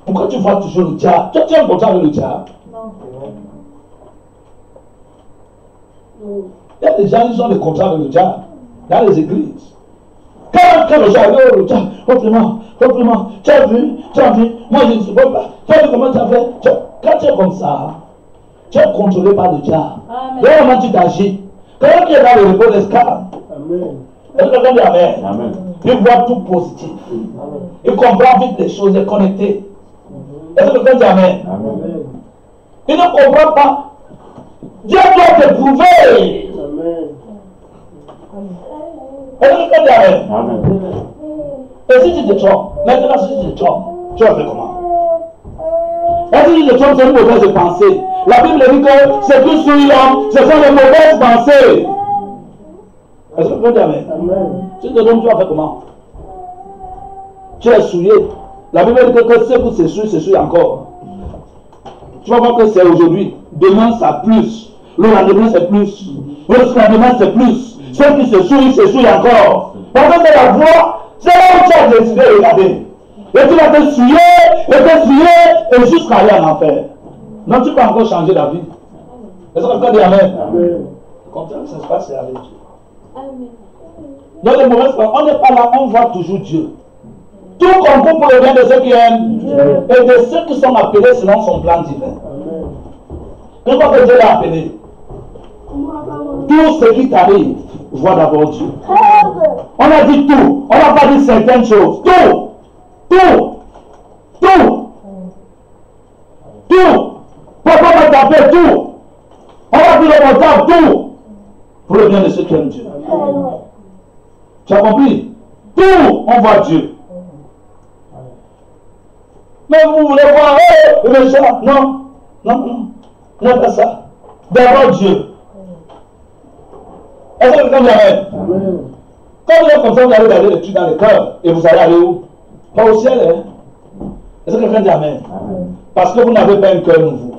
Pourquoi tu vois toujours le diable? Tu es en contact avec le diable? Il y a des gens qui ont des contrats avec le diable dans les églises. Quand les gens arrivent, le diable, vraiment, tu as vu, moi je ne sais pas, tu as vu comment tu as fait? Quand tu es comme ça, tu es contrôlé par le diable. Comment tu t'agis? Quand tu es dans le repos d'escale, est-ce que quelqu'un dit Amen? Il voit tout positif. Il comprend vite les choses, il est connecté. Est-ce que quelqu'un dit Amen? Il ne comprend pas. Dieu doit te prouver. Est-ce que quelqu'un dit Amen? Et si tu te trompes, maintenant si tu te trompes, tu vas faire comment? Est-ce que si tu te trompes, c'est une mauvaise pensée? La Bible dit que c'est tout sur l'homme, ce sont les mauvaises pensées. Est-ce que quelqu'un dit Amen? Si tu te trompes, tu vas faire comment? Tu es souillé. La Bible dit que ce que c'est souillé encore. Tu vas voir que c'est aujourd'hui. Demain, ça plus. Le lendemain, c'est plus. Le lendemain, c'est plus. Ceux qui se souillent encore. Parce que c'est la voie, c'est là où tu as décidé de regarder. Et tu vas te souiller, et jusqu'à aller en enfer. Non, tu peux encore changer la vie. Est-ce que quelqu'un dit Amen? Comme ça se passe avec Dieu. Dans les mauvaises paroles, on n'est pas là, on voit toujours Dieu. Tout concours pour le bien de ceux qui aiment Dieu et de ceux qui sont appelés selon son plan divin. Une fois que Dieu l'a appelé, tout ce qui t'arrive, vois d'abord Dieu. On a dit tout, on n'a pas dit certaines choses. Tout. Pourquoi on va taper tout? On va dire le portable tout pour le bien de ceux qui aiment Dieu. Tu as compris? Tout, on voit Dieu. Mais vous voulez voir, le chat? Non, pas ça. D'abord Dieu. Est-ce que quelqu'un dit Amen? Quand vous êtes comme ça, vous allez regarder les trucs dans le cœur et vous allez aller où? Pas au ciel, hein? Est-ce que quelqu'un dit Amen? Parce que vous n'avez pas un cœur nouveau.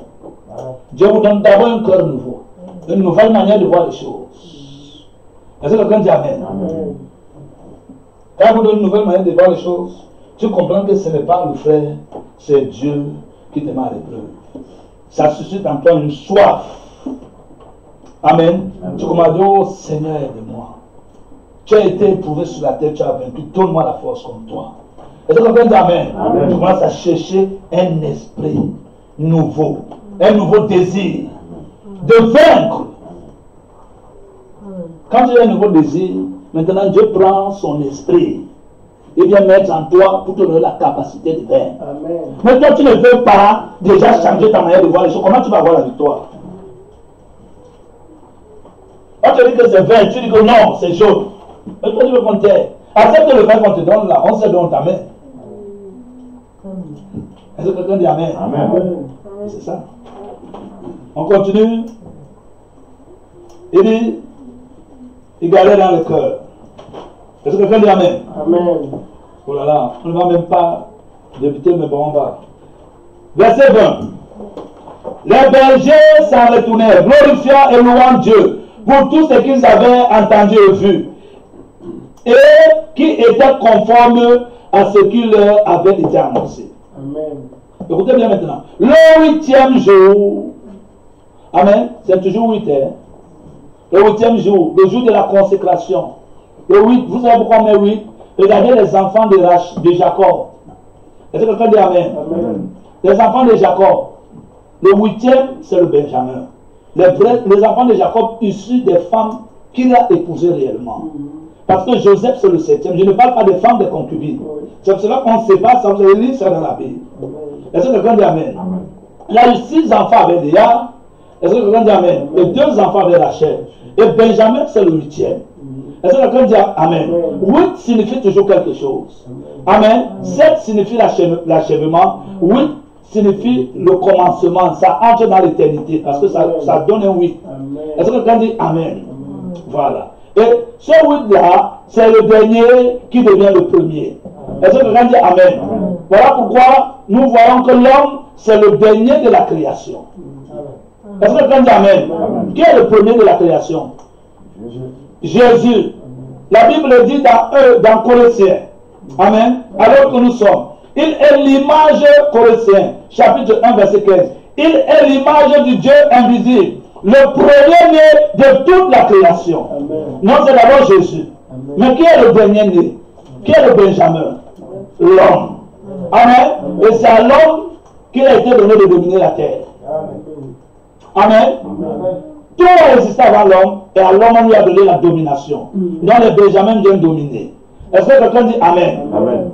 Dieu vous donne d'abord un cœur nouveau, une nouvelle manière de voir les choses. Est-ce que quelqu'un dit Amen? Quand vous donne une nouvelle manière de voir les choses, tu comprends que ce n'est pas le frère, c'est Dieu qui te met à l'épreuve. Ça suscite en toi une soif. Amen. Tu commences à dire, oh Seigneur, aide-moi. Tu as été éprouvé sur la terre, tu as vaincu. Donne-moi la force comme toi. Est-ce que quelqu'un dit Amen? Tu commences à chercher un esprit nouveau, un nouveau désir de vaincre. Quand tu as un nouveau désir, maintenant Dieu prend son esprit. Il vient mettre en toi pour te donner la capacité de vaincre. Mais toi, tu ne veux pas déjà changer ta manière de voir les choses. Comment tu vas avoir la victoire? On te dit que c'est vert, tu dis que non, c'est jaune. Mais toi, tu veux qu'on t'aide. Accepte le vert qu'on te donne là, on sait d'où on t'amène. Est-ce que quelqu'un dit Amen? C'est ça. On continue. Il dit, il galère dans le cœur. Est-ce que quelqu'un dit Amen? Oh là là, on ne va même pas débuter, mais bon, on va. Verset 20. Les bergers s'en retournèrent, glorifiant et louant Dieu pour tout ce qu'ils avaient entendu et vu, et qui était conforme à ce qui leur avait été annoncé. Écoutez bien maintenant. Le 8e jour, Amen, c'est toujours 8 heures. Le 8e jour, le jour de la consécration. Le 8, vous savez pourquoi on met 8? Regardez les enfants de Jacob. Est-ce que quelqu'un dit Amen? Les enfants de Jacob. Le 8e, c'est le Benjamin. les enfants de Jacob issus des femmes qu'il a épousées réellement. Parce que Joseph, c'est le 7e. Je ne parle pas des femmes des concubines. C'est pour cela qu'on ne sait pas, ça vous avez lu ça dans la Bible. Est-ce que quelqu'un dit Amen? Il y a eu 6 enfants avec Léa. Est-ce que quelqu'un dit Amen? Et 2 enfants avec Rachel. Et Benjamin, c'est le 8e. Est-ce que quelqu'un dit Amen? 8 signifie toujours quelque chose. Amen. 7 signifie l'achèvement. 8 signifie le commencement. Ça entre dans l'éternité parce que ça donne un 8. Est-ce que quelqu'un dit Amen? Voilà. Et ce 8-là, c'est le dernier qui devient le premier. Est-ce que quelqu'un dit Amen? Voilà pourquoi nous voyons que l'homme, c'est le dernier de la création. Est-ce que quelqu'un dit Amen? Qui est le premier de la création? Jésus. La Bible dit dans Colossiens. Amen. Alors que nous sommes. Il est l'image, Colossiens, chapitre 1, verset 15. Il est l'image du Dieu invisible. Le premier-né de toute la création. Amen. Non, c'est d'abord Jésus. Amen. Mais qui est le dernier-né? Qui est le Benjamin? L'homme. Amen. Et c'est à l'homme qu'il a été donné de dominer la terre. Amen. Amen. Tout a existé avant l'homme, et à l'homme on lui a donné la domination. Donc les Benjamins viennent dominer. Est-ce que quelqu'un dit Amen? Amen.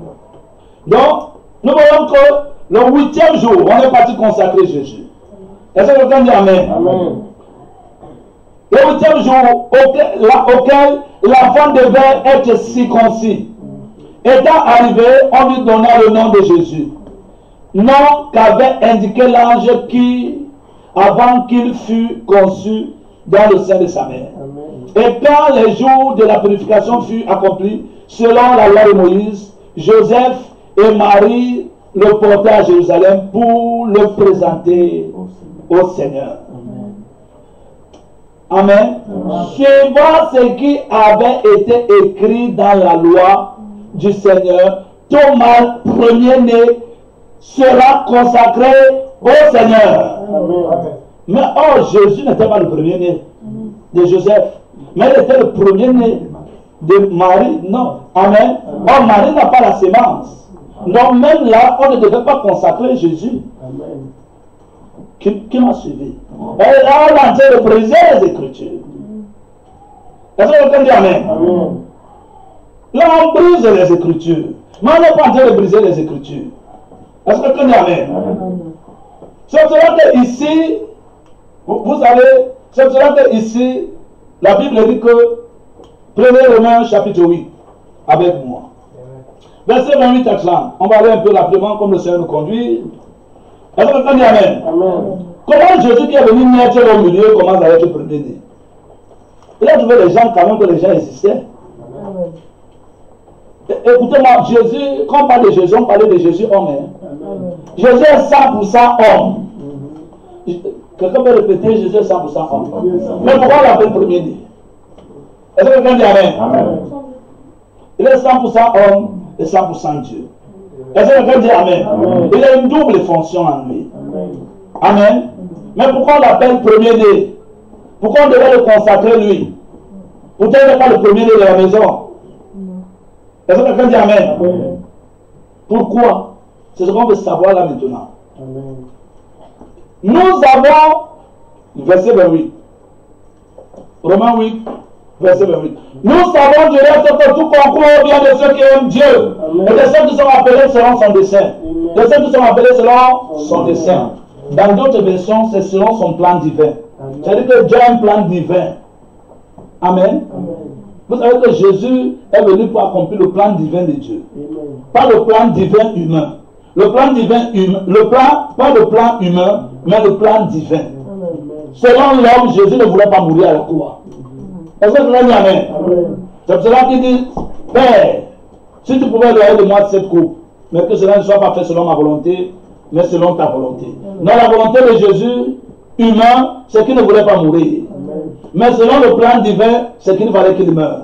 Donc, nous voyons que le 8e jour, on est parti consacrer Jésus. Est-ce que quelqu'un dit Amen? Amen. Le 8e jour auquel l'enfant devait être circoncis. Étant arrivé, on lui donna le nom de Jésus. Nom qu'avait indiqué l'ange qui, avant qu'il fût conçu dans le sein de sa mère. Amen. Et quand les jours de la purification furent accomplis, selon la loi de Moïse, Joseph et Marie le portaient à Jérusalem pour le présenter au Seigneur. Amen. Suivant ce qui avait été écrit dans la loi du Seigneur, tout mâle premier-né sera consacré au Seigneur. Amen. Mais Jésus n'était pas le premier-né de Joseph, mais il était le premier-né de Marie. Non. Amen. Marie n'a pas la sémence. Donc même là, on ne devait pas consacrer Jésus. Amen. Qui m'a suivi? Et là, on est en train de briser les Écritures. Est-ce que quelqu'un dit Amen? Amen. Là, on brise les Écritures. Mais on n'est pas en train de briser les Écritures. Est-ce que quelqu'un dit Amen? Amen. C'est pour cela que ici, vous savez, c'est pour cela que ici, la Bible dit que, prenez Romains chapitre 8, avec moi. Verset 28 à on va aller un peu rapidement comme le Seigneur nous conduit. Est-ce que quelqu'un dit Amen? Amen. Comment Jésus qui est venu naître au milieu commence à être premier-né? Il a trouvé les gens quand même que les gens existaient. Amen. Écoutez-moi, Jésus, quand on parle de Jésus, on parlait de Jésus homme. Hein? Jésus est 100% homme. Quelqu'un peut répéter Jésus est 100% homme. Mais pourquoi on l'appelle premier-né? Est-ce que quelqu'un dit Amen? Amen. Il est 100% homme et 100% Dieu. Est-ce que quelqu'un dit Amen? Amen. Il a une double fonction en lui. Amen. Amen. Mais pourquoi on l'appelle premier-né? Pourquoi on devait le consacrer lui? Pourquoi il n'est pas le premier-né de la maison? Est-ce que quelqu'un dit Amen? Amen. Pourquoi? C'est ce qu'on veut savoir là maintenant. Amen. Nous avons, verset 28, Romains 8, verset 28. Nous savons du reste que tout concourt au bien de ceux qui aiment Dieu. Amen. Et de ceux qui sont appelés selon son dessein. De ceux qui sont appelés selon son dessein. Dans d'autres versions, c'est selon son plan divin. C'est-à-dire que Dieu a un plan divin. Amen. Amen. Vous savez que Jésus est venu pour accomplir le plan divin de Dieu. Amen. Pas le plan divin humain. Le plan divin humain, pas le plan humain, mais le plan divin. Amen. Selon l'homme, Jésus ne voulait pas mourir à la croix. Est-ce que vous l'avez dit Amen? C'est pour cela qu'il dit, Père, si tu pouvais loyer de moi cette coupe, mais que cela ne soit pas fait selon ma volonté, mais selon ta volonté. Non, la volonté de Jésus, humain, c'est qu'il ne voulait pas mourir. Amen. Mais selon le plan divin, c'est qu'il fallait qu'il meure.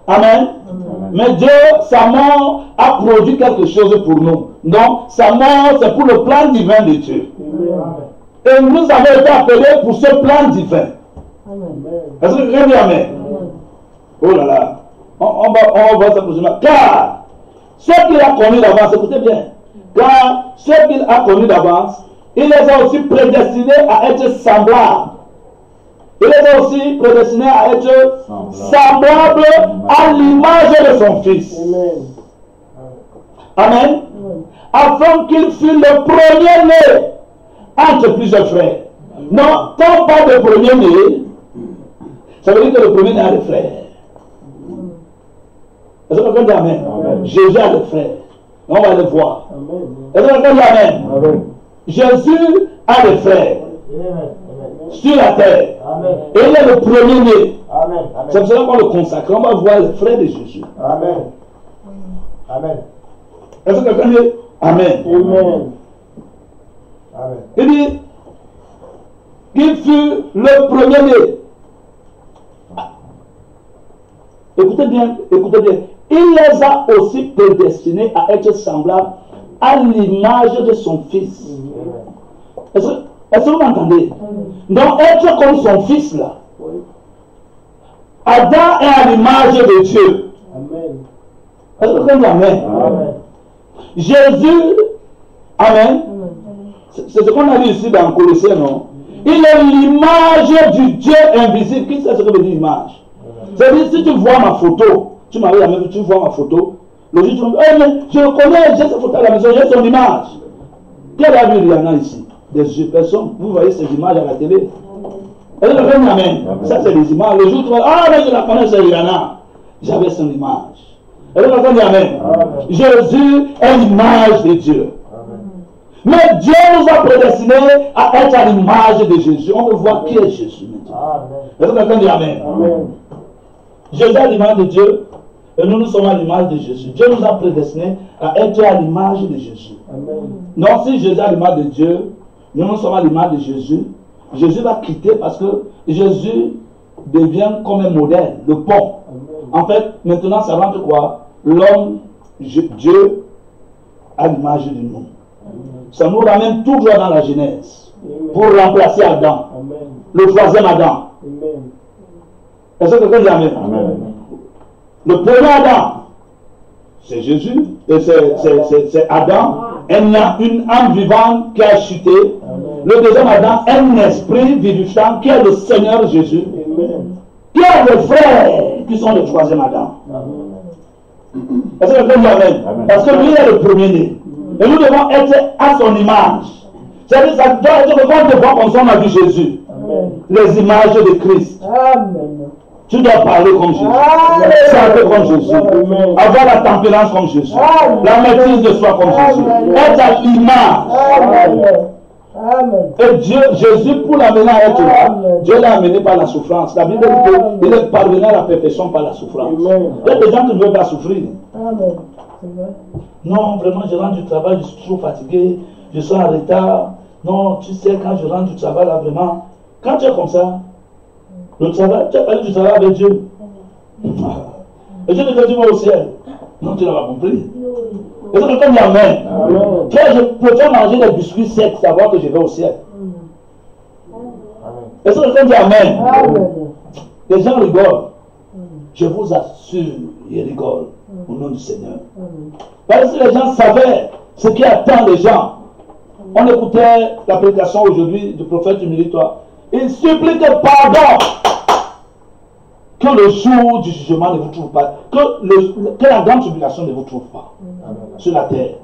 Amen. Amen. Mais Dieu, sa mort a produit quelque chose pour nous. Donc, sa mort, c'est pour le plan divin de Dieu. Amen. Et nous avons été appelés pour ce plan divin. Est-ce que vous avez dit Amen? Oh là là. On va voir ça pour cela. Car ce qu'il a connu d'avance, écoutez bien. Car ce qu'il a connu d'avance, il les a aussi prédestinés à être semblables. Il les a aussi prédestinés à être semblables à l'image de son Fils. Amen. Afin qu'il fût le premier-né entre plusieurs frères. Non, quand on parle de premier-né, ça veut dire que le premier-né a des frères. Est-ce que quelqu'un dit Amen? Jésus a des frères. On va les voir. Est-ce que quelqu'un dit Amen? Jésus a des frères sur la terre. Et il est le premier-né. C'est pour cela qu'on le consacre. On va voir les frères de Jésus. Amen. Amen. Est-ce que quelqu'un dit Amen? Amen. Il dit qu'il fut le premier-né. Écoutez bien, écoutez bien. Il les a aussi prédestinés à être semblables à l'image de son Fils. Est-ce que vous m'entendez? Donc, être comme son Fils là. Adam est à l'image de Dieu. Est-ce que vous dit Amen? Jésus, Amen. C'est ce qu'on a vu ici dans Colossiens, non? Il est l'image du Dieu invisible. Qui sait ce que veut dire l'image? C'est-à-dire, si tu vois ma photo, tu m'avais jamais vu, tu vois ma photo, le jour tu me dis, oh, mais je le connais, j'ai cette photo à la maison, j'ai son image. Qui a vu Rihanna ici? Des personnes, vous voyez ces images à la télé. Est-ce que quelqu'un dit Amen? Ça, c'est des images. Le jour où tu vas dire, ah, mais je la connais, c'est Rihanna. J'avais son image. Est-ce que quelqu'un dit Amen? Jésus est l'image de Dieu. Mais Dieu nous a prédestinés à être à l'image de Jésus. On veut voir qui est Jésus maintenant. Est-ce que quelqu'un dit Amen? Jésus est à l'image de Dieu et nous sommes à l'image de Jésus. Dieu nous a prédestinés à être à l'image de Jésus. Non, si Jésus est à l'image de Dieu, nous sommes à l'image de Jésus. Jésus va quitter parce que Jésus devient comme un modèle, le pont. En fait, maintenant, ça rentre quoi? L'homme, Dieu, à l'image de nous. Ça nous ramène tout droit dans la Genèse pour remplacer Adam, le troisième Adam. Est-ce que quelqu'un dit Amen? Le premier Adam, c'est Jésus, et c'est Adam, une âme vivante qui a chuté. Le deuxième Adam, un esprit vivifiant qui est le Seigneur Jésus, qui a des frères qui sont le troisième Adam. Est-ce que quelqu'un dit Amen? Parce que lui est le premier-né. Et nous devons être à son image. C'est-à-dire que ça doit être que quand on te voit comme ça, on a vu Jésus. Les images de Christ. Tu dois parler comme Jésus. Chanter comme Jésus. Avoir la tempérance comme Jésus. La maîtrise de soi comme Jésus. Être à l'image. Et Dieu, Jésus, pour l'amener à être là, Dieu l'a amené par la souffrance. La Bible dit qu'il est parvenu à la perfection par la souffrance. Il y a des gens qui ne veulent pas souffrir. Non, vraiment, je rentre du travail, je suis trop fatigué, je suis en retard. Non, tu sais, quand je rentre du travail, là, vraiment, quand tu es comme ça, le travail, tu as parlé du travail avec Dieu. Et Dieu te dit, tu vas au ciel. Non, tu n'as pas compris. Et c'est quelqu'un dit Amen. Je préfère manger des biscuits secs, savoir que je vais au ciel. Et c'est quelqu'un dit Amen. Les gens rigolent. Je vous assure, ils rigolent au nom du Seigneur. Parce que les gens savaient ce qui attend les gens. On écoutait la prédication aujourd'hui du prophète humilie-toi. Il supplie que pardon, que le jour du jugement ne vous trouve pas, que la grande tribulation ne vous trouve pas sur la terre.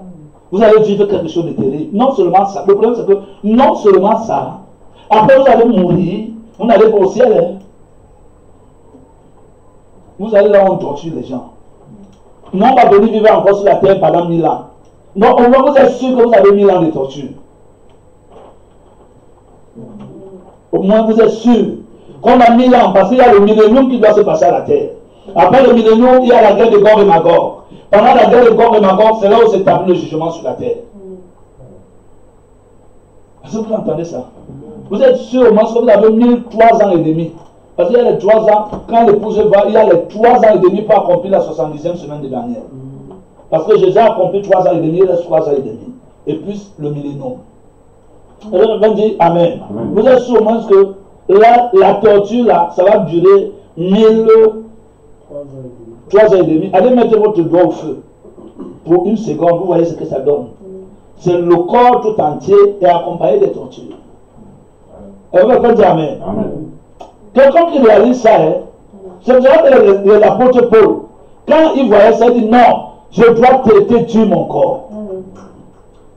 Vous allez vivre quelque chose de terrible. Non seulement ça, le problème c'est que non seulement ça, après vous allez mourir, vous n'allez pas au ciel. Hein. Vous allez là où on torture les gens. Non, on va venir vivre encore sur la terre pendant 1000 ans. Non, au moins vous êtes sûr que vous avez 1000 ans de torture. Au moins vous êtes sûr qu'on a 1000 ans, parce qu'il y a le millénium qui doit se passer à la terre. Après le millénium, il y a la guerre de Gog et Magog. Pendant la guerre de Gog et Magog, c'est là où s'établit le jugement sur la terre. Est-ce que vous entendez ça? Vous êtes sûr au moins que vous avez 1003 ans et demi. Parce qu'il y a les 3 ans, quand l'épouse va, il y a les 3 ans et demi pour accomplir la 70e semaine de Daniel. Parce que Jésus a accompli 3 ans et demi, il reste 3 ans et demi. Et plus le millénium. Et là, on va dire Amen. Vous êtes sûr au moins que la torture, là, ça va durer 3 ans et demi. Allez mettre votre doigt au feu. Pour une seconde, vous voyez ce que ça donne. c'est le corps tout entier est accompagné de tortures. Et vous pouvez dire Amen. Quelqu'un qui réalise ça, c'est pour ça que l'apôtre Paul, quand il voyait ça, il dit non, je dois traiter Dieu mon corps.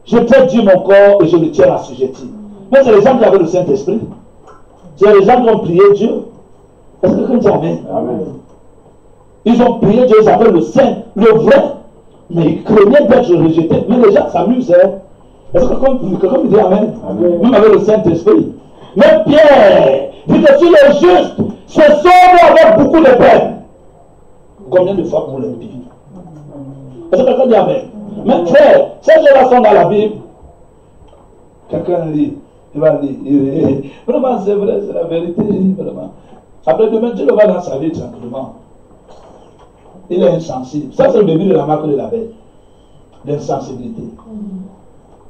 Je traite Dieu mon corps et je le tiens assujetti. Mais c'est les gens qui avaient le Saint-Esprit. C'est les gens qui ont prié Dieu. Est-ce que quelqu'un dit Amen? Ils ont prié Dieu, ils avaient le Saint, le vrai. Mais ils craignaient d'être rejetés. Mais les gens s'amusent. Est-ce que quelqu'un me dit Amen? Même avec le Saint-Esprit. Mais Pierre dit que si les justes se sauvent avec beaucoup de peine, combien de fois pour l'impie? Est-ce que quelqu'un dit Amen? Mais frère, ces gens-là sont dans la Bible. Quelqu'un lit, il va lire. Vraiment, c'est vrai, c'est la vérité. Vraiment. Après demain, Dieu le va dans sa vie tranquillement. Il est insensible. Ça, c'est le début de la marque de la bête. L'insensibilité.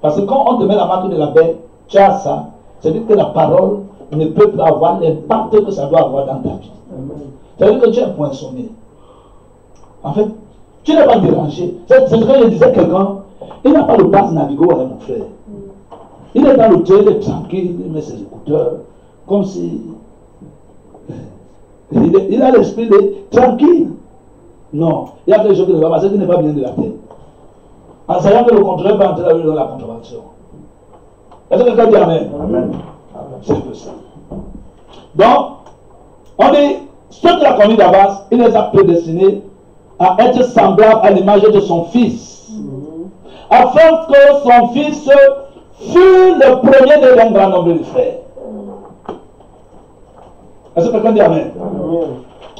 Parce que quand on te met la marque de la bête, tu as ça. C'est-à-dire que la parole ne peut pas avoir l'impact que ça doit avoir dans ta vie. C'est-à-dire que tu es poinçonné. En fait, tu n'es pas dérangé. C'est ce que je disais à quelqu'un. Il n'a pas le passe Navigo avec mon frère. Il est dans le train, il est tranquille, il met ses écouteurs, comme si... Il a l'esprit de tranquille. Non, il y a quelque chose qui ne va pas, qui n'est pas bien de la tête. En sachant que le contrôleur va entrer dans la contravention. Est-ce que quelqu'un dit Amen? C'est un peu ça. Donc, on dit, ceux qui l'ont connu d'avance, il les a prédestinés à être semblables à l'image de son fils. Afin que son fils fût le premier d'un grand nombre de frères. Est-ce que quelqu'un dit Amen?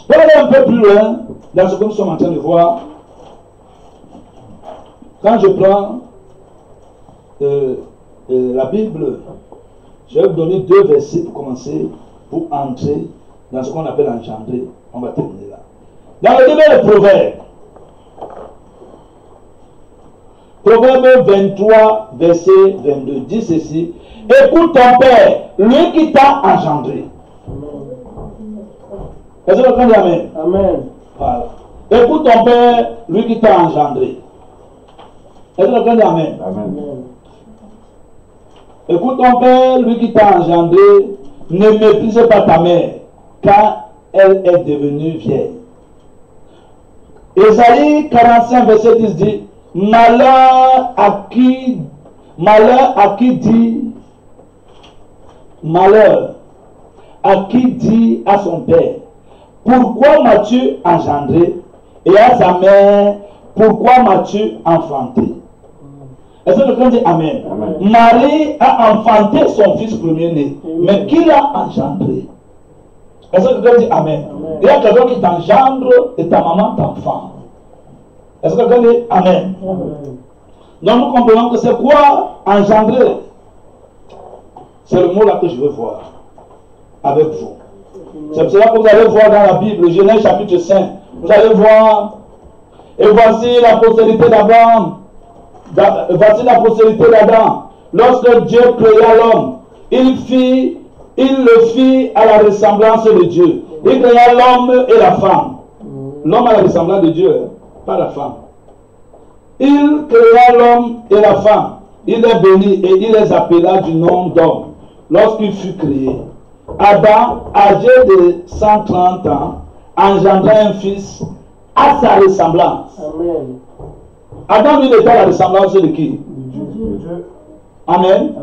Pour aller un peu plus loin, dans ce que nous sommes en train de voir, quand je prends la Bible, je vais vous donner 2 versets pour commencer, pour entrer dans ce qu'on appelle engendrer. On va terminer là. Dans le livre des Proverbes, Proverbe 23, verset 22, dit ceci: écoute ton père, lui qui t'a engendré. Est-ce que quelqu'un dit Amen? Voilà. Écoute ton père, lui qui t'a engendré. Est-ce que quelqu'un dit Amen? Écoute ton père, lui qui t'a engendré, ne méprise pas ta mère, car elle est devenue vieille. Ésaïe 45, verset 10 dit: malheur à qui dit à son père, pourquoi m'as-tu engendré? Et à sa mère, pourquoi m'as-tu enfanté? Est-ce que quelqu'un dit Amen? Marie a enfanté son fils premier-né, mais qui l'a engendré? Est-ce que quelqu'un dit Amen? Il y a quelqu'un qui t'engendre et ta maman t'enfante. Est-ce que quelqu'un dit Amen? Donc nous comprenons que c'est quoi engendrer? C'est le mot là que je veux voir avec vous. C'est pour cela que vous allez voir dans la Bible, Genèse chapitre 5, vous allez voir, et voici la postérité d'Abraham. Voici la postérité d'Adam. Lorsque Dieu créa l'homme, il le fit à la ressemblance de Dieu. Il créa l'homme et la femme. L'homme à la ressemblance de Dieu, pas la femme. Il créa l'homme et la femme. Il les bénit et il les appela du nom d'homme. Lorsqu'il fut créé, Adam, âgé de 130 ans, engendra un fils à sa ressemblance. Amen. Adam, il était à la ressemblance de qui? Dieu. Amen.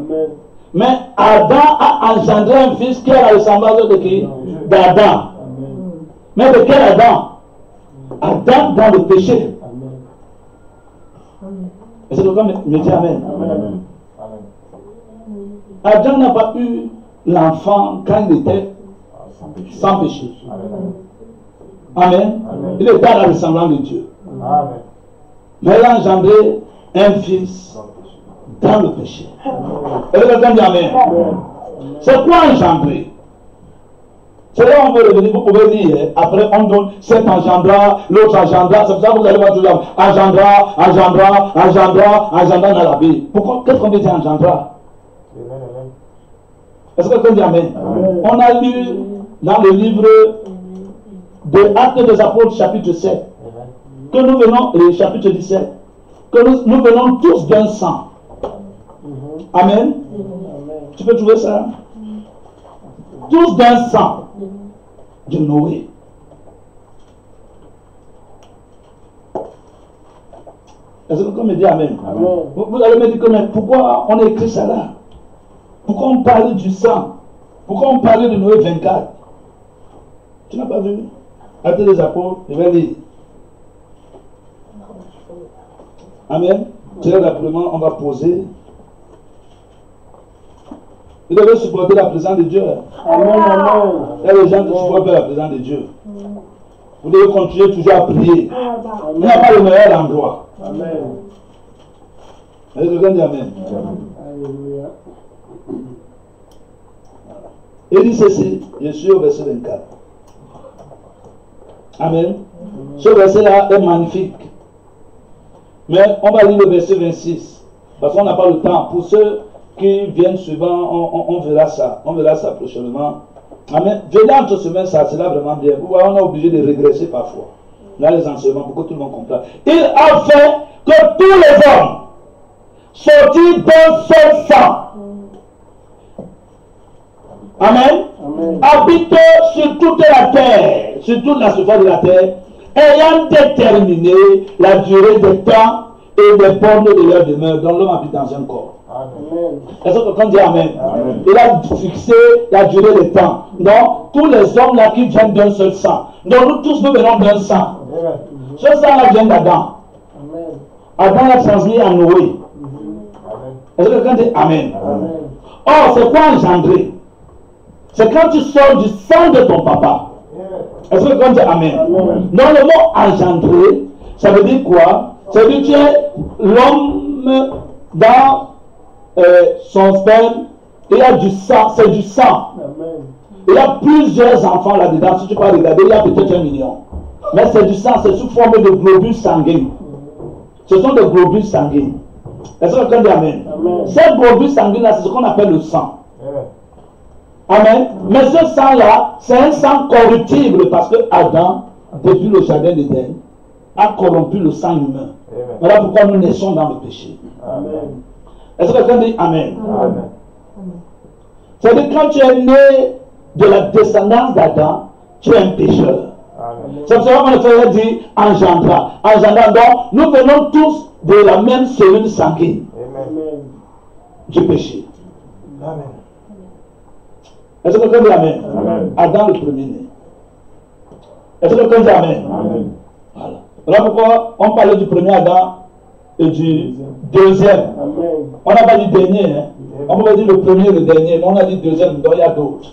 Mais Adam a engendré un fils qui est à la ressemblance de qui? D'Adam. Mais de quel Adam? Adam dans le péché. Et c'est pourquoi me dit Amen. Adam n'a pas eu l'enfant quand il était sans péché. Amen. Il était à la ressemblance de Dieu. Mais il a engendré un fils dans le péché. Et le quelqu'un dit Amen. C'est quoi engendrer? C'est là où on peut revenir, vous pouvez lire. Après, on donne cet engendra, l'autre engendra. C'est pour ça que vous allez voir tout là. Engendra dans la Bible. Pourquoi? Qu'est-ce qu'on veut dire engendra? Est-ce que quelqu'un dit Amen? On a lu dans le livre de Actes des Apôtres, chapitre 7, que nous venons, chapitre 17, que nous venons tous d'un sang. Amen. Tu peux trouver ça? Tous d'un sang de Noé. Est-ce que quelqu'un me dit Amen? Vous allez me dire mais pourquoi on a écrit ça là? Pourquoi on parlait du sang? Pourquoi on parlait de Noé 24? Tu n'as pas vu? Actes des apôtres, je vais lire. Amen. Très rapidement, on va poser. Vous devez supporter la présence de Dieu. Amen. Il y a des gens qui supportent la présence de Dieu. Vous devez continuer toujours à prier. Il n'y a pas le meilleur endroit. Amen. Est-ce que quelqu'un dit Amen? Alléluia. Il dit ceci, je suis au verset 24. Amen. Ce verset-là est magnifique. Mais on va lire le verset 26. Parce qu'on n'a pas le temps. Pour ceux qui viennent suivant, on verra ça. On verra ça prochainement. Amen. Venez entre semaines, ça, c'est là vraiment bien. Vous voyez, on est obligé de régresser parfois. Là, les enseignements, pour que tout le monde comprenne. Il a fait que tous les hommes sortis d'un seul sang. Amen. Habitent sur toute la terre, sur toute la surface de la terre, ayant déterminé la durée des temps et des bornes de leur demeure, dont l'homme habite dans un corps. Est-ce que quelqu'un dit Amen? Il a fixé la durée des temps. Donc, tous les hommes là qui viennent d'un seul sang. Donc, nous tous nous venons d'un sang. Ce sang-là vient d'Adam. Adam l'a transmis à Noé. Est-ce que quelqu'un dit Amen? Or, c'est quoi engendrer? C'est quand tu sors du sang de ton papa. Est-ce que quelqu'un dit Amen? Donc, le mot engendrer, ça veut dire quoi? Ça veut dire que tu es l'homme dans son sperme, il y a du sang, c'est du sang. Il y a plusieurs enfants là-dedans. Si tu peux regarder, il y a peut-être 1 million. Mais c'est du sang, c'est sous forme de globules sanguins. Ce sont des globules sanguins. Est-ce que quelqu'un dit Amen? Ces globules sanguins-là, c'est ce qu'on appelle le sang. Amen. Mais ce sang-là, c'est un sang corruptible parce que Adam, depuis le jardin d'Éden, a corrompu le sang humain. Voilà pourquoi nous naissons dans le péché. Amen. Est-ce que quelqu'un dit Amen? C'est-à-dire quand tu es né de la descendance d'Adam, tu es un pécheur. C'est pour ça qu'on le fait dire engendra. Engendra. Donc, nous venons tous de la même cellule sanguine du péché. Amen. Est-ce que quelqu'un dit Amen? Adam le premier-né. Est-ce que quelqu'un dit Amen? Voilà. Voilà pourquoi on parlait du premier Adam et du deuxième. On n'a pas dit dernier. Hein? On peut dire le premier et le dernier, mais on a dit deuxième, donc il y a d'autres.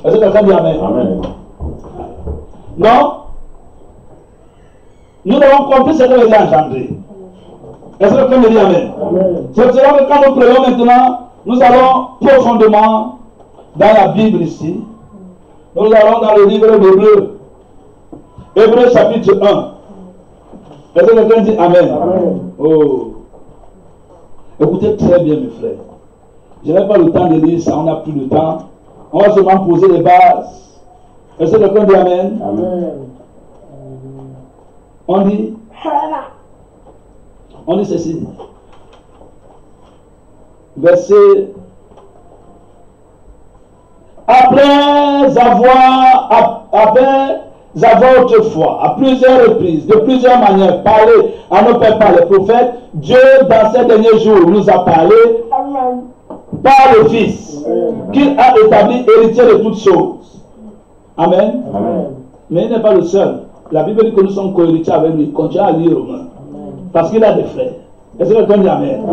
Est-ce que quelqu'un dit Amen? Non? Nous avons compris ce que veut dire engendrer. Est-ce que quelqu'un dit Amen? C'est pour cela que quand nous prenons maintenant, nous allons profondément dans la Bible ici. Nous allons dans le livre d'Hébreux. Hébreux chapitre 1. Est-ce que quelqu'un dit Amen? Oh. Écoutez très bien mes frères. Je n'ai pas le temps de lire ça, on n'a plus de temps. On va seulement poser les bases. Est-ce que quelqu'un dit Amen? On dit ceci. Verset. Après avoir autrefois, à plusieurs reprises, de plusieurs manières, parlé à nos pères par les prophètes, Dieu, dans ces derniers jours, nous a parlé par le Fils, qu'il a établi héritier de toutes choses. Amen. Mais il n'est pas le seul. La Bible dit que nous sommes co-héritiers avec lui. Continuez à lire Romains. Parce qu'il a des frères. Est-ce que quelqu'un dit Amen?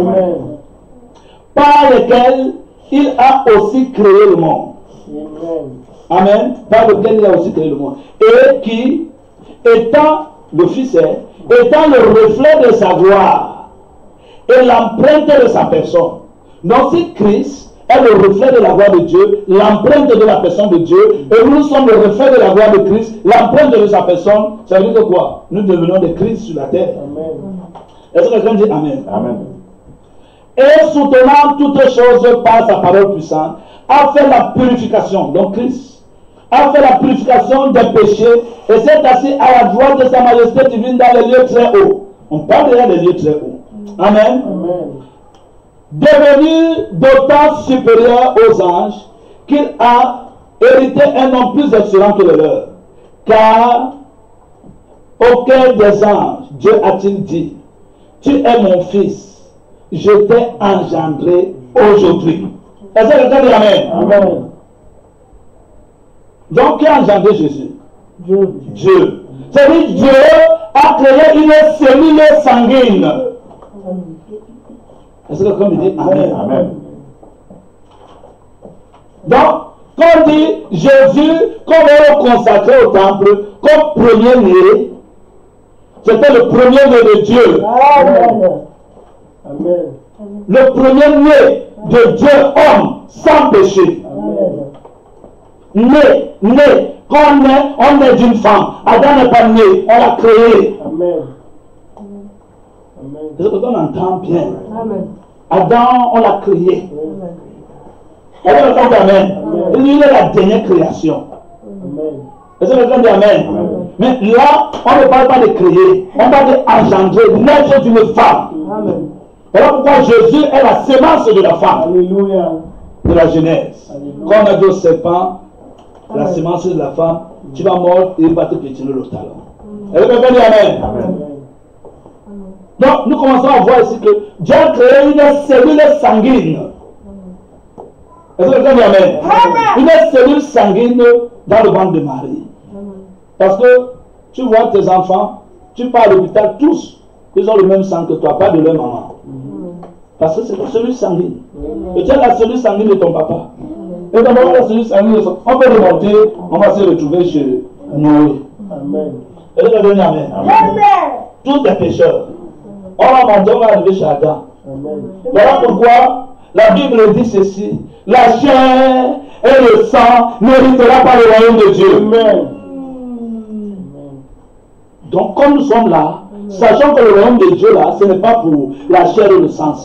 Par lesquels il a aussi créé le monde. Amen. Par lequel il a aussi créé le monde. Et qui, étant le Fils, étant le reflet de sa gloire et l'empreinte de sa personne. Donc si Christ est le reflet de la gloire de Dieu, l'empreinte de la personne de Dieu, et nous sommes le reflet de la gloire de Christ, l'empreinte de sa personne, ça veut dire que quoi? Nous devenons des Christ sur la terre. Est-ce que quelqu'un dit Amen? Et soutenant toutes choses par sa parole puissante, a fait la purification. Donc Christ a fait la purification des péchés et s'est assis à la droite de sa majesté divine dans les lieux très hauts. On parle déjà des lieux très hauts. Amen. devenu d'autant supérieur aux anges qu'il a hérité un nom plus excellent que le leur. Car aucun des anges, Dieu a-t-il dit, tu es mon fils, je t'ai engendré aujourd'hui. Est-ce que quelqu'un dit Amen? Amen. Donc, qui a engendré Jésus? Dieu. Dieu. C'est-à-dire Dieu a créé une cellule sanguine. Est-ce que quelqu'un me dit Amen? Amen. Donc, quand on dit Jésus, qu'on va le consacrer au temple comme premier-né, c'était le premier-né de Dieu. Amen. Amen. Le premier-né de Dieu, homme, sans péché. Amen. Né. Quand on est d'une femme. Adam n'est pas né, on l'a créé. Amen. Amen. Est-ce que on entend bien? Amen. Adam, on l'a créé. Amen. Est-ce que quelqu'un dit Amen? Il est la dernière création. Amen. Est-ce que quelqu'un dit Amen? Mais là, on ne parle pas de créer, on parle d'engendrer, naître d'une femme. Amen. Voilà pourquoi Jésus est la sémence de la femme, Alléluia. de la Genèse. Quand on a dit au serpent, la sémence de la femme, tu vas mordre et il va te piétiner le talon. Est-ce que quelqu'un dit Amen? Amen. Donc, nous commençons à voir ici que Dieu a créé une cellule sanguine. Est-ce que quelqu'un dit Amen? Une cellule sanguine dans le ventre de Marie. Parce que tu vois tes enfants, tu pars à l'hôpital, tous, ils ont le même sang que toi, pas de leur maman. Parce que c'est la cellule sanguine. Et tu as la cellule sanguine de ton papa. Et d'abord la cellule sanguine de son... On peut remonter, on va se retrouver chez Noé. Amen. Est-ce que quelqu'un dit Amen? Tous des pécheurs. On va monter, on va arriver chez Adam. Amen. Voilà pourquoi la Bible dit ceci: la chair et le sang n'héritera pas le royaume de Dieu. Amen. Donc, comme nous sommes là, sachant que le royaume de Dieu là, ce n'est pas pour la chair et le sang.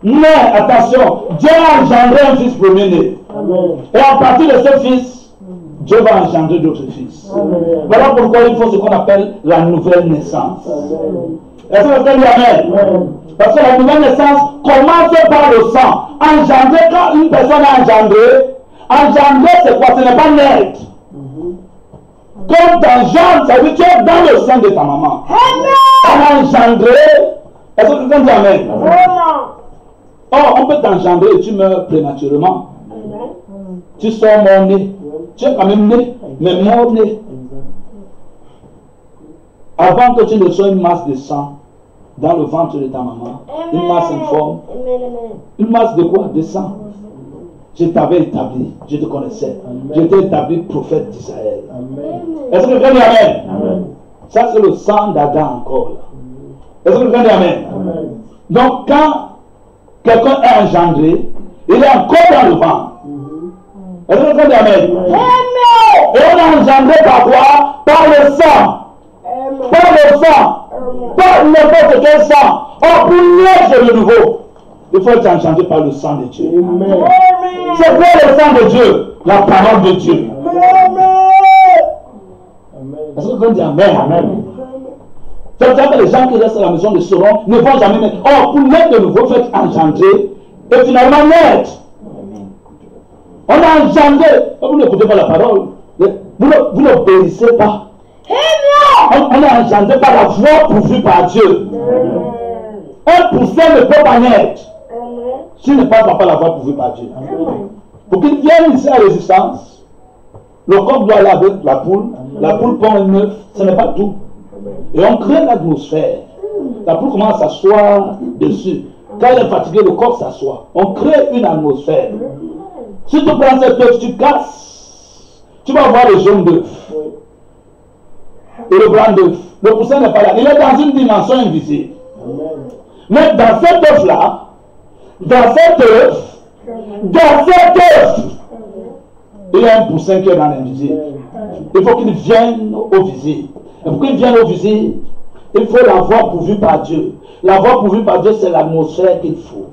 Mais attention, Dieu a engendré un fils premier-né. Amen. Et à partir de ce fils, Dieu va engendrer d'autres fils. Amen. Voilà pourquoi il faut ce qu'on appelle la nouvelle naissance. Amen. Est-ce que quelqu'un dit Amen? Amen. Parce que la nouvelle naissance commence par le sang. Engendrer, quand une personne est engendrée, c'est quoi? Ce n'est pas naître. Comme dans Jean, ça veut dire que tu es dans le sein de ta maman. On a engendré. Est-ce que quelqu'un dit Amen? Oh, on peut t'engendrer et tu meurs prématurément. Tu sors mort-né. Tu es quand même né, mais mort-né. Avant que tu ne sois une masse de sang dans le ventre de ta maman, une masse informe. Une masse de quoi? De sang. Je t'avais établi, je te connaissais. Je t'ai établi prophète d'Israël. Amen. Est-ce que quelqu'un dit Amen? Amen. Ça, c'est le sang d'Adam encore. Est-ce que quelqu'un dit Amen? Amen. Donc, quand quelqu'un est engendré, il est encore dans le ventre. Est-ce que quelqu'un dit Amen? Et on est engendré par quoi? Par le sang. Par le sang. Pas n'importe quel sang. Oh, pour naître de nouveau, il faut être enchanté par le sang de Dieu. Amen. C'est quoi le sang de Dieu? La parole de Dieu. Amen. Est-ce que quelqu'un dit Amen? Amen. C'est-à-dire que les gens qui restent à la maison ne sauront, ne vont jamais naître. Or, pour naître de nouveau, il faut être engendré et finalement naître. On a engendré. Vous n'écoutez pas la parole. Vous n'obéissez pas. On est engendré par la voix pourvue par Dieu. Un poussin ne peut pas naître s'il ne parle pas la voix pourvue par Dieu. Pour qu'il vienne ici à l'existence, le coq doit aller avec la poule pond un œuf, ce n'est pas tout. Et on crée l'atmosphère. La poule commence à s'asseoir dessus. Quand elle est fatiguée, le coq s'assoit. On crée une atmosphère. Si tu prends cet œuf, tu casses, tu vas voir le jaune d'œuf. Et le blanc d'œuf. Le poussin n'est pas là. Il est dans une dimension invisible. Mais dans cet œuf-là, dans cet œuf, il y a un poussin qui est dans l'invisible. Il faut qu'il vienne au visible. Et pour qu'il vienne au visible, il faut la voix pourvue par Dieu. La voix pourvue par Dieu, c'est l'atmosphère qu'il faut.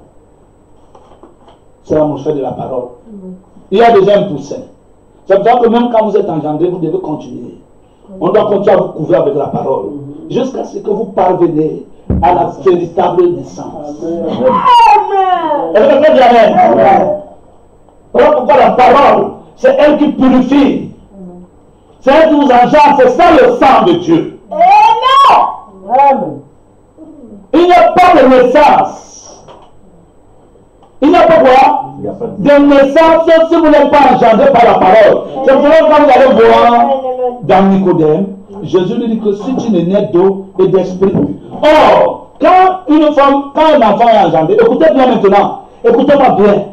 C'est l'atmosphère de la parole. Il y a déjà un poussin. C'est pour ça que même quand vous êtes engendré, vous devez continuer. On doit continuer à vous couvrir avec la parole. Jusqu'à ce que vous parvenez à la véritable naissance. Amen. Est-ce que dit Amen? Voilà pourquoi la parole, c'est elle qui purifie. C'est elle qui nous engendre, c'est ça le sang de Dieu. Amen. Il n'y a pas de naissance. Il n'y a pas quoi? De naissance si vous n'êtes pas engendré par la parole. C'est pour ça que quand vous allez voir dans Nicodème, Jésus lui dit que si tu n'es né d'eau et d'esprit. Or, quand une femme, quand un enfant est engendré, écoutez bien maintenant, écoutez-moi bien.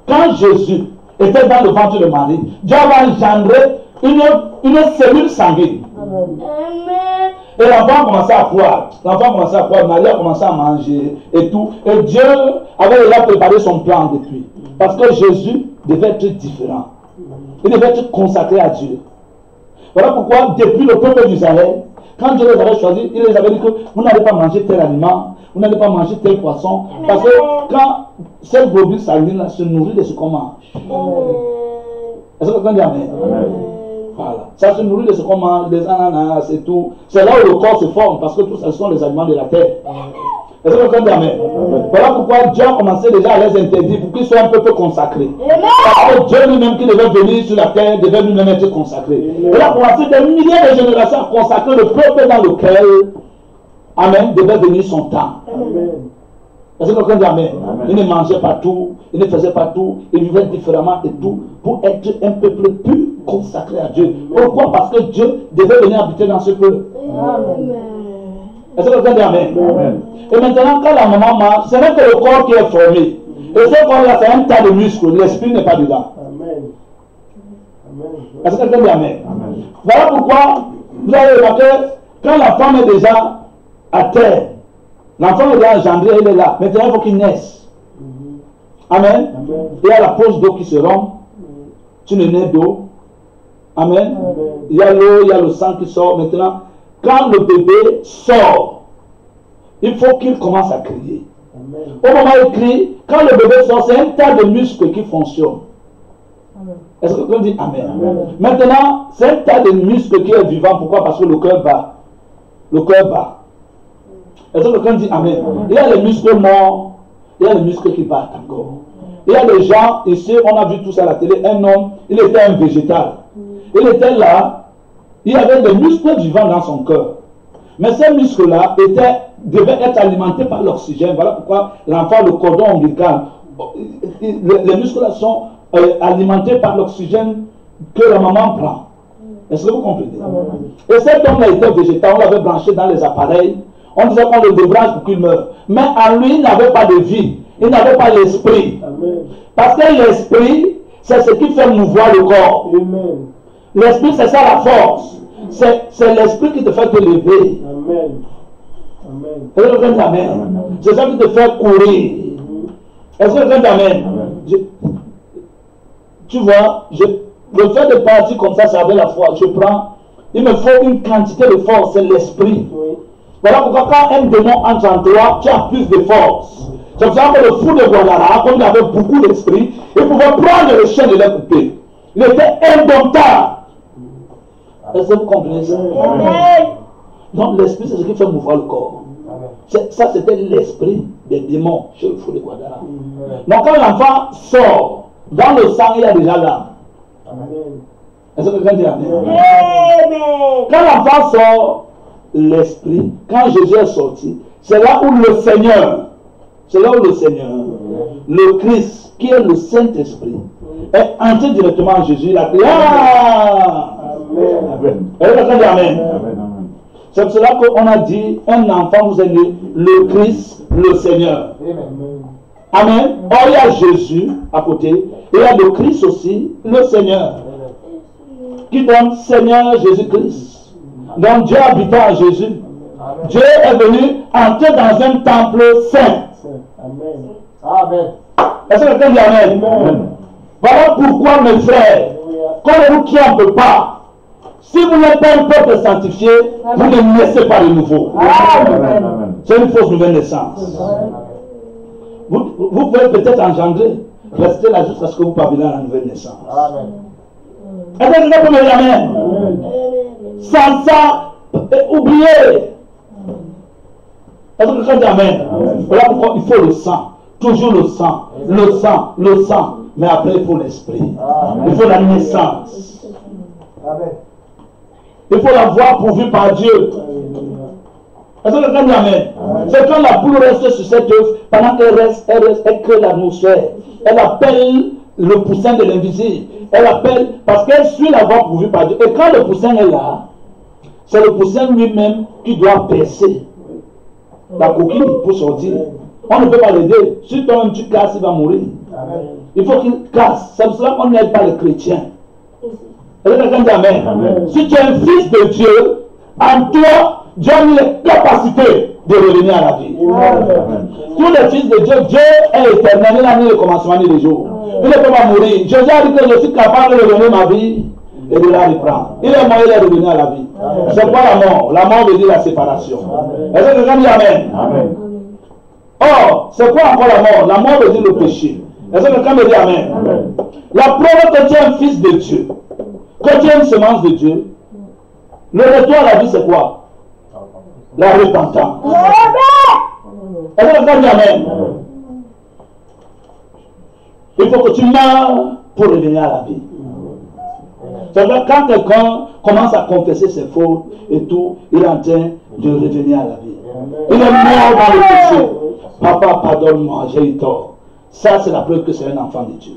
Quand Jésus était dans le ventre de Marie, Dieu avait engendré une cellule sanguine. Et l'enfant commençait à croire. L'enfant commençait à croire. Marie a commencé à manger et tout. Et Dieu avait déjà préparé son plan depuis. Parce que Jésus devait être différent. Il devait être consacré à Dieu. Voilà pourquoi, depuis le peuple d'Israël, quand Dieu les avait choisis, il les avait dit que vous n'allez pas manger tel aliment, vous n'allez pas manger tel poisson. Parce que quand cette globule sanguine se nourrit de ce qu'on mange. Est-ce que quelqu'un dit Amen? Voilà. Ça se nourrit de ce qu'on mange, des ananas et tout. C'est là où le corps se forme, parce que tout ça sont les aliments de la terre. Est-ce que quelqu'un dit Amen? Voilà pourquoi Dieu a commencé déjà à les interdire pour qu'ils soient un peu consacrés. Parce que Dieu lui-même qui devait venir sur la terre devait lui-même être consacré. Il a commencé des milliers de générations à consacrer le peuple dans lequel, Amen, devait venir son temps. Est-ce que quelqu'un dit Amen? Il ne mangeait pas tout, il ne faisait pas tout, il vivait différemment et tout, pour être un peuple pur, consacré à Dieu. Pourquoi? Parce que Dieu devait venir habiter dans ce peuple. Est-ce que quelqu'un dit Amen? Et maintenant, quand la maman mange, ce n'est que le corps qui est formé. Et ce corps-là, c'est un tas de muscles, l'esprit n'est pas dedans. Est-ce que quelqu'un dit Amen? Voilà pourquoi, vous avez remarqué, quand la femme est déjà à terre, l'enfant est déjà engendré, il est là. Maintenant, il faut qu'il naisse. Amen. Il y a la poche d'eau qui se rompt. Tu ne nais d'eau. Amen. Il y a l'eau, il y a le sang qui sort. Maintenant, quand le bébé sort, il faut qu'il commence à crier. Au moment où il crie, quand le bébé sort, c'est un tas de muscles qui fonctionnent. Est-ce que quelqu'un dit Amen? Maintenant, c'est un tas de muscles qui est vivant. Pourquoi? Parce que le cœur bat. Le cœur bat. Est-ce que quelqu'un dit Amen? Il y a les muscles morts, il y a les muscles qui battent encore. Il y a des gens, ici, on a vu tout ça à la télé, un homme, il était un végétal. Il était là, il y avait des muscles vivants dans son cœur. Mais ces muscles-là devaient être alimentés par l'oxygène. Voilà pourquoi l'enfant, le cordon ombilical, les muscles-là sont alimentés par l'oxygène que la maman prend. Est-ce que vous comprenez? Et cet homme-là était végétal, on l'avait branché dans les appareils. On disait qu'on le débranche pour qu'il meure. Mais en lui, il n'avait pas de vie. Il n'avait pas l'esprit. Parce que l'esprit, c'est ce qui fait mouvoir le corps. L'esprit, c'est ça la force. C'est l'esprit qui te fait te lever. Est-ce que quelqu'un dit Amen? C'est ça qui te fait courir. Est-ce que quelqu'un dit Amen? Tu vois, le fait de partir comme ça, c'est avec la foi. Je prends, il me faut une quantité de force, c'est l'esprit. Voilà pourquoi quand un démon entre en toi, tu as plus de force. C'est pour ça que le fou de Guadalajara, comme il avait beaucoup d'esprit, il pouvait prendre le chien de la couper. Il était indomptable. Est-ce que vous comprenez ça? Donc l'esprit, c'est ce qui fait mouvoir le corps. Ça, c'était l'esprit des démons chez le fou de Guadalajara. Donc quand l'enfant sort, dans le sang, il y a déjà l'âme. Est-ce que quelqu'un dit Amen? Quand l'enfant sort, l'esprit, quand Jésus est sorti, c'est là où le Seigneur, le Christ, qui est le Saint-Esprit, est entré directement en Jésus. Il a dit Amen. C'est pour cela qu'on a dit, un enfant vous est né, le Christ, le Seigneur. Amen. Or, il y a Jésus à côté, et il y a le Christ aussi, le Seigneur, qui donne Seigneur Jésus-Christ. Donc Dieu habitant en Jésus. Dieu est venu entrer dans un temple saint. Amen. Est-ce que quelqu'un dit Amen? Voilà pourquoi, mes frères, quand ne vous trompe pas, si vous n'êtes pas un peuple sanctifié, vous ne naissez pas de nouveau. C'est une fausse nouvelle naissance. Vous pouvez peut-être engendrer, rester là jusqu'à ce que vous parvenez à la nouvelle naissance. Est-ce que quelqu'un peut me dire Amen? Sans ça, oubliez. Est-ce que quelqu'un dit amen? Voilà pourquoi il faut le sang. Toujours le sang. Le sang. Le sang. Mais après, il faut l'esprit. Il faut la naissance. Il faut la voir pourvue par Dieu. Est-ce que quelqu'un dit amen? C'est quand la poule reste sur cette œuf, pendant qu'elle reste, elle crée l'atmosphère. Elle appelle le poussin de l'invisible. Elle appelle, parce qu'elle suit la voie pourvue par Dieu. Et quand le poussin est là, c'est le poussin lui-même qui doit percer la coquille pour sortir. On ne peut pas l'aider. Si toi-même tu casses, il va mourir. Il faut qu'il casse. C'est pour cela qu'on n'aide pas les chrétiens. Est-ce que quelqu'un dit amen? Si tu es un fils de Dieu, en toi, Dieu a mis les capacités de revenir à la vie. Tous les fils de Dieu, Dieu est éternel. Il a mis le commencement ni le jour. Il ne peut pas mourir. Jésus a dit que je suis capable de redonner ma vie et de la reprendre. Il est mort, il est revenu à la vie. C'est quoi la mort? La mort veut dire la séparation. Est-ce que quelqu'un dit amen? Or, c'est quoi encore la mort? La mort veut dire le péché. Est-ce que quelqu'un me dit amen? La preuve que tu es un fils de Dieu, que tu es une semence de Dieu, le retour à la vie c'est quoi? La repentance. Est-ce que quelqu'un dit amen? Il faut que tu meurs pour revenir à la vie. C'est-à-dire quand quelqu'un commence à confesser ses fautes et tout, il est en train de revenir à la vie. Il est mort dans le péché. Papa, pardonne-moi, j'ai eu tort. Ça, c'est la preuve que c'est un enfant de Dieu.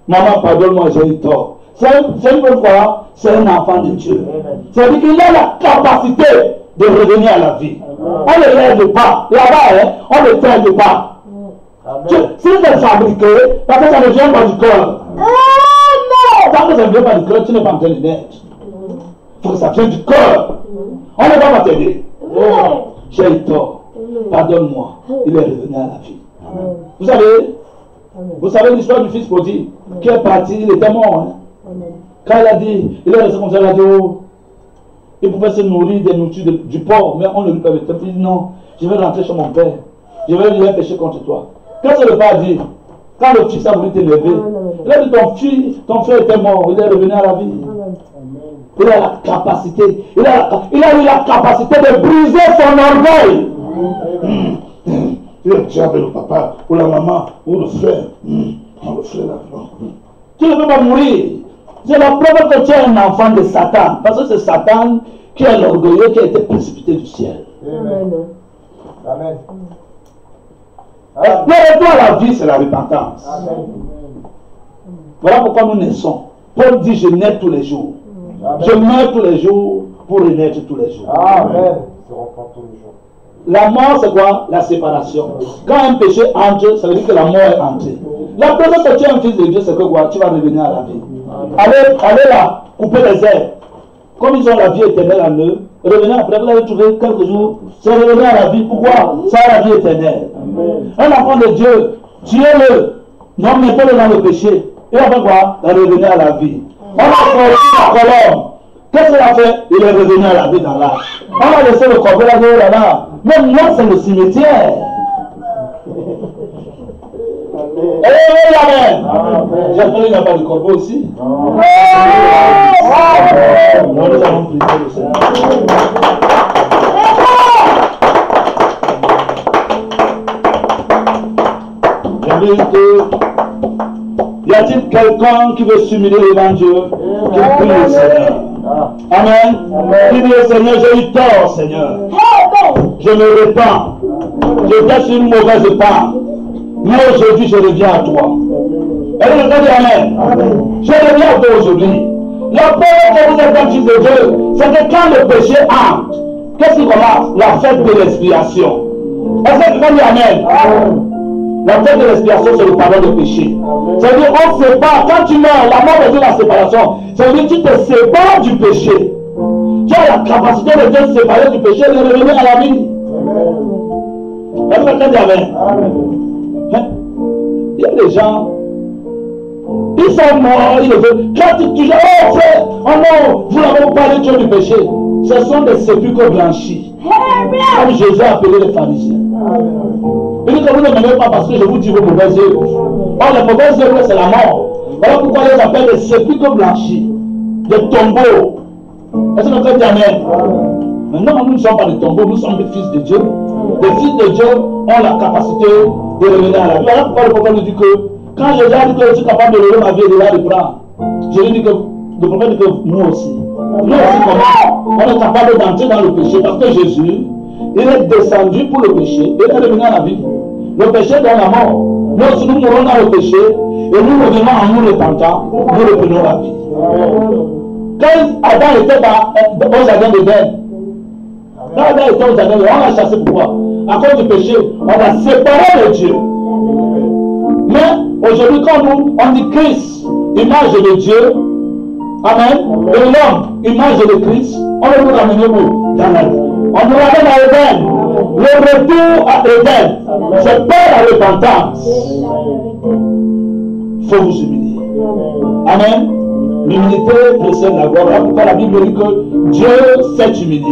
Maman, pardonne-moi, j'ai eu tort. C'est une fois, c'est un enfant de Dieu. C'est-à-dire qu'il a la capacité de revenir à la vie. On ne l'aide pas. Là-bas, hein, on ne t'aide pas. Si c'est fabriqué, parce que ça ne vient pas du corps. Tant que ça ne vient pas du cœur, tu n'es pas en train de naître. Il faut que ça vienne du corps. On ne va pas t'aider. J'ai eu tort. Pardonne-moi. Il est revenu à la vie. Vous savez l'histoire du fils prodigue qui est parti, il était mort. Hein? Quand il a dit, il est resté comme ça, il a dit, oh, il pouvait se nourrir des nourritures du porc, mais on ne lui permettait pas. Il dit, non, je vais rentrer chez mon père. Je vais lui pécher contre toi. Qu'est-ce que le père a dit? Quand le fils a voulu t'élever, il a dit ton frère était mort, il est revenu à la vie. Il a la capacité, il a eu la capacité de briser son orgueil. Le diable, le papa, ou la maman, ou le frère. Le frère là. Tu ne peux pas mourir. C'est la preuve que tu es un enfant de Satan. Parce que c'est Satan qui est l'orgueilleux qui a été précipité du ciel. Amen. Amen. Le retour à la vie, c'est la repentance. Amen. Voilà pourquoi nous naissons. Paul dit, je nais tous les jours. Amen. Je meurs tous les jours pour renaître tous les jours. Amen. La mort, c'est quoi? La séparation. Quand un péché entre, ça veut dire que la mort est entrée. La preuve que tu es un fils de Dieu, c'est que quoi? Tu vas revenir à la vie. Allez là, couper les herbes. Comme ils ont la vie éternelle en eux, revenez après, vous allez trouver quelques jours, c'est revenir à la vie. Pourquoi? C'est la vie éternelle. Un enfant de Dieu, tuez-le, non, mettez-le dans le péché. Et après quoi? Revenir à la vie. On a sorti la colombe. Qu'est-ce qu'il a fait? Il est revenu à la vie dans l'âge. On a laissé le corbeau là, là. Même là, c'est le cimetière. Amen. J'espère qu'il n'y a pas de corbeau ici. Nous allons prier le Seigneur. Y a-t-il quelqu'un qui veut s'humilier devant Dieu? Qui prie le Seigneur. Amen. Qui dit au Seigneur, j'ai eu tort, Seigneur. Je me répands. J'étais sur une mauvaise part. Mais aujourd'hui, je reviens à toi. Et le Seigneur dit Amen. Je reviens à toi aujourd'hui. La preuve que vous êtes un fils de Dieu, c'est que quand le péché entre, qu'est-ce qui commence? La fête de l'expiation. Est-ce que quelqu'un dit Amen? La fête de l'expiation, c'est le pardon de péché. C'est-à-dire, on se sépare. Quand tu meurs, la mort veut dire la séparation. C'est-à-dire, tu te sépares du péché. Tu as la capacité de te séparer du péché et de revenir à la vie. Est-ce que quelqu'un dit Amen? Il y a des gens, ils sont morts, ils le veulent. Quand tu dis, oh frère, oh non, vous n'avez pas parlé du péché. Ce sont des sépulcres blanchis. Comme Jésus a appelé les pharisiens. Il dit que vous ne m'aimez pas parce que je vous dis vos mauvaises œuvres. Or, les mauvaises œuvres, c'est la mort. Voilà pourquoi ils appellent des sépulcres blanchis, des tombeaux. Est-ce que quelqu'un dit Amen? Maintenant, nous ne sommes pas des tombeaux, nous sommes des fils de Dieu. Les fils de Dieu ont la capacité de revenir à la vie. Voilà pourquoi le prophète nous dit que quand Jésus a dit que je suis capable de lever ma vie et de la reprendre, je lui dis que le prophète dit que nous aussi. Nous aussi, comment on est capable d'entrer dans le péché parce que Jésus, il est descendu pour le péché et il est revenu à la vie. Le péché donne la mort. Nous aussi, nous mourons dans le péché et nous revenons en nous repentant, nous reprenons la vie. Quand Adam était au jardin d'Éden, quand Adam était au jardin d'Éden, on l'a chassé pourquoi? À cause du péché, on l'a séparé de Dieu. Mais aujourd'hui, quand on dit Christ, image de Dieu, amen, et l'homme, image de Christ, on va nous ramener où? Dans la vie. On nous ramène à Éden. Le retour à Éden, c'est pas la repentance. Il faut vous humilier. Amen. L'humilité précède la gloire. Pourquoi la Bible dit que Dieu s'est humilié.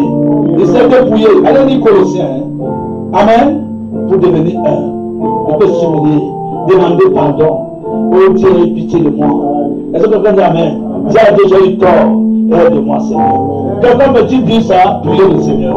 Il s'est dépouillé. Allez lire Colossiens. Amen. Pour devenir un. On peut s'humilier. Demander pardon. Oh Dieu, aie pitié de moi. Est-ce que quelqu'un dit Amen? Dieu a déjà eu tort. Aide-moi, Seigneur. Quelqu'un peut-il dire ça? Priez le Seigneur.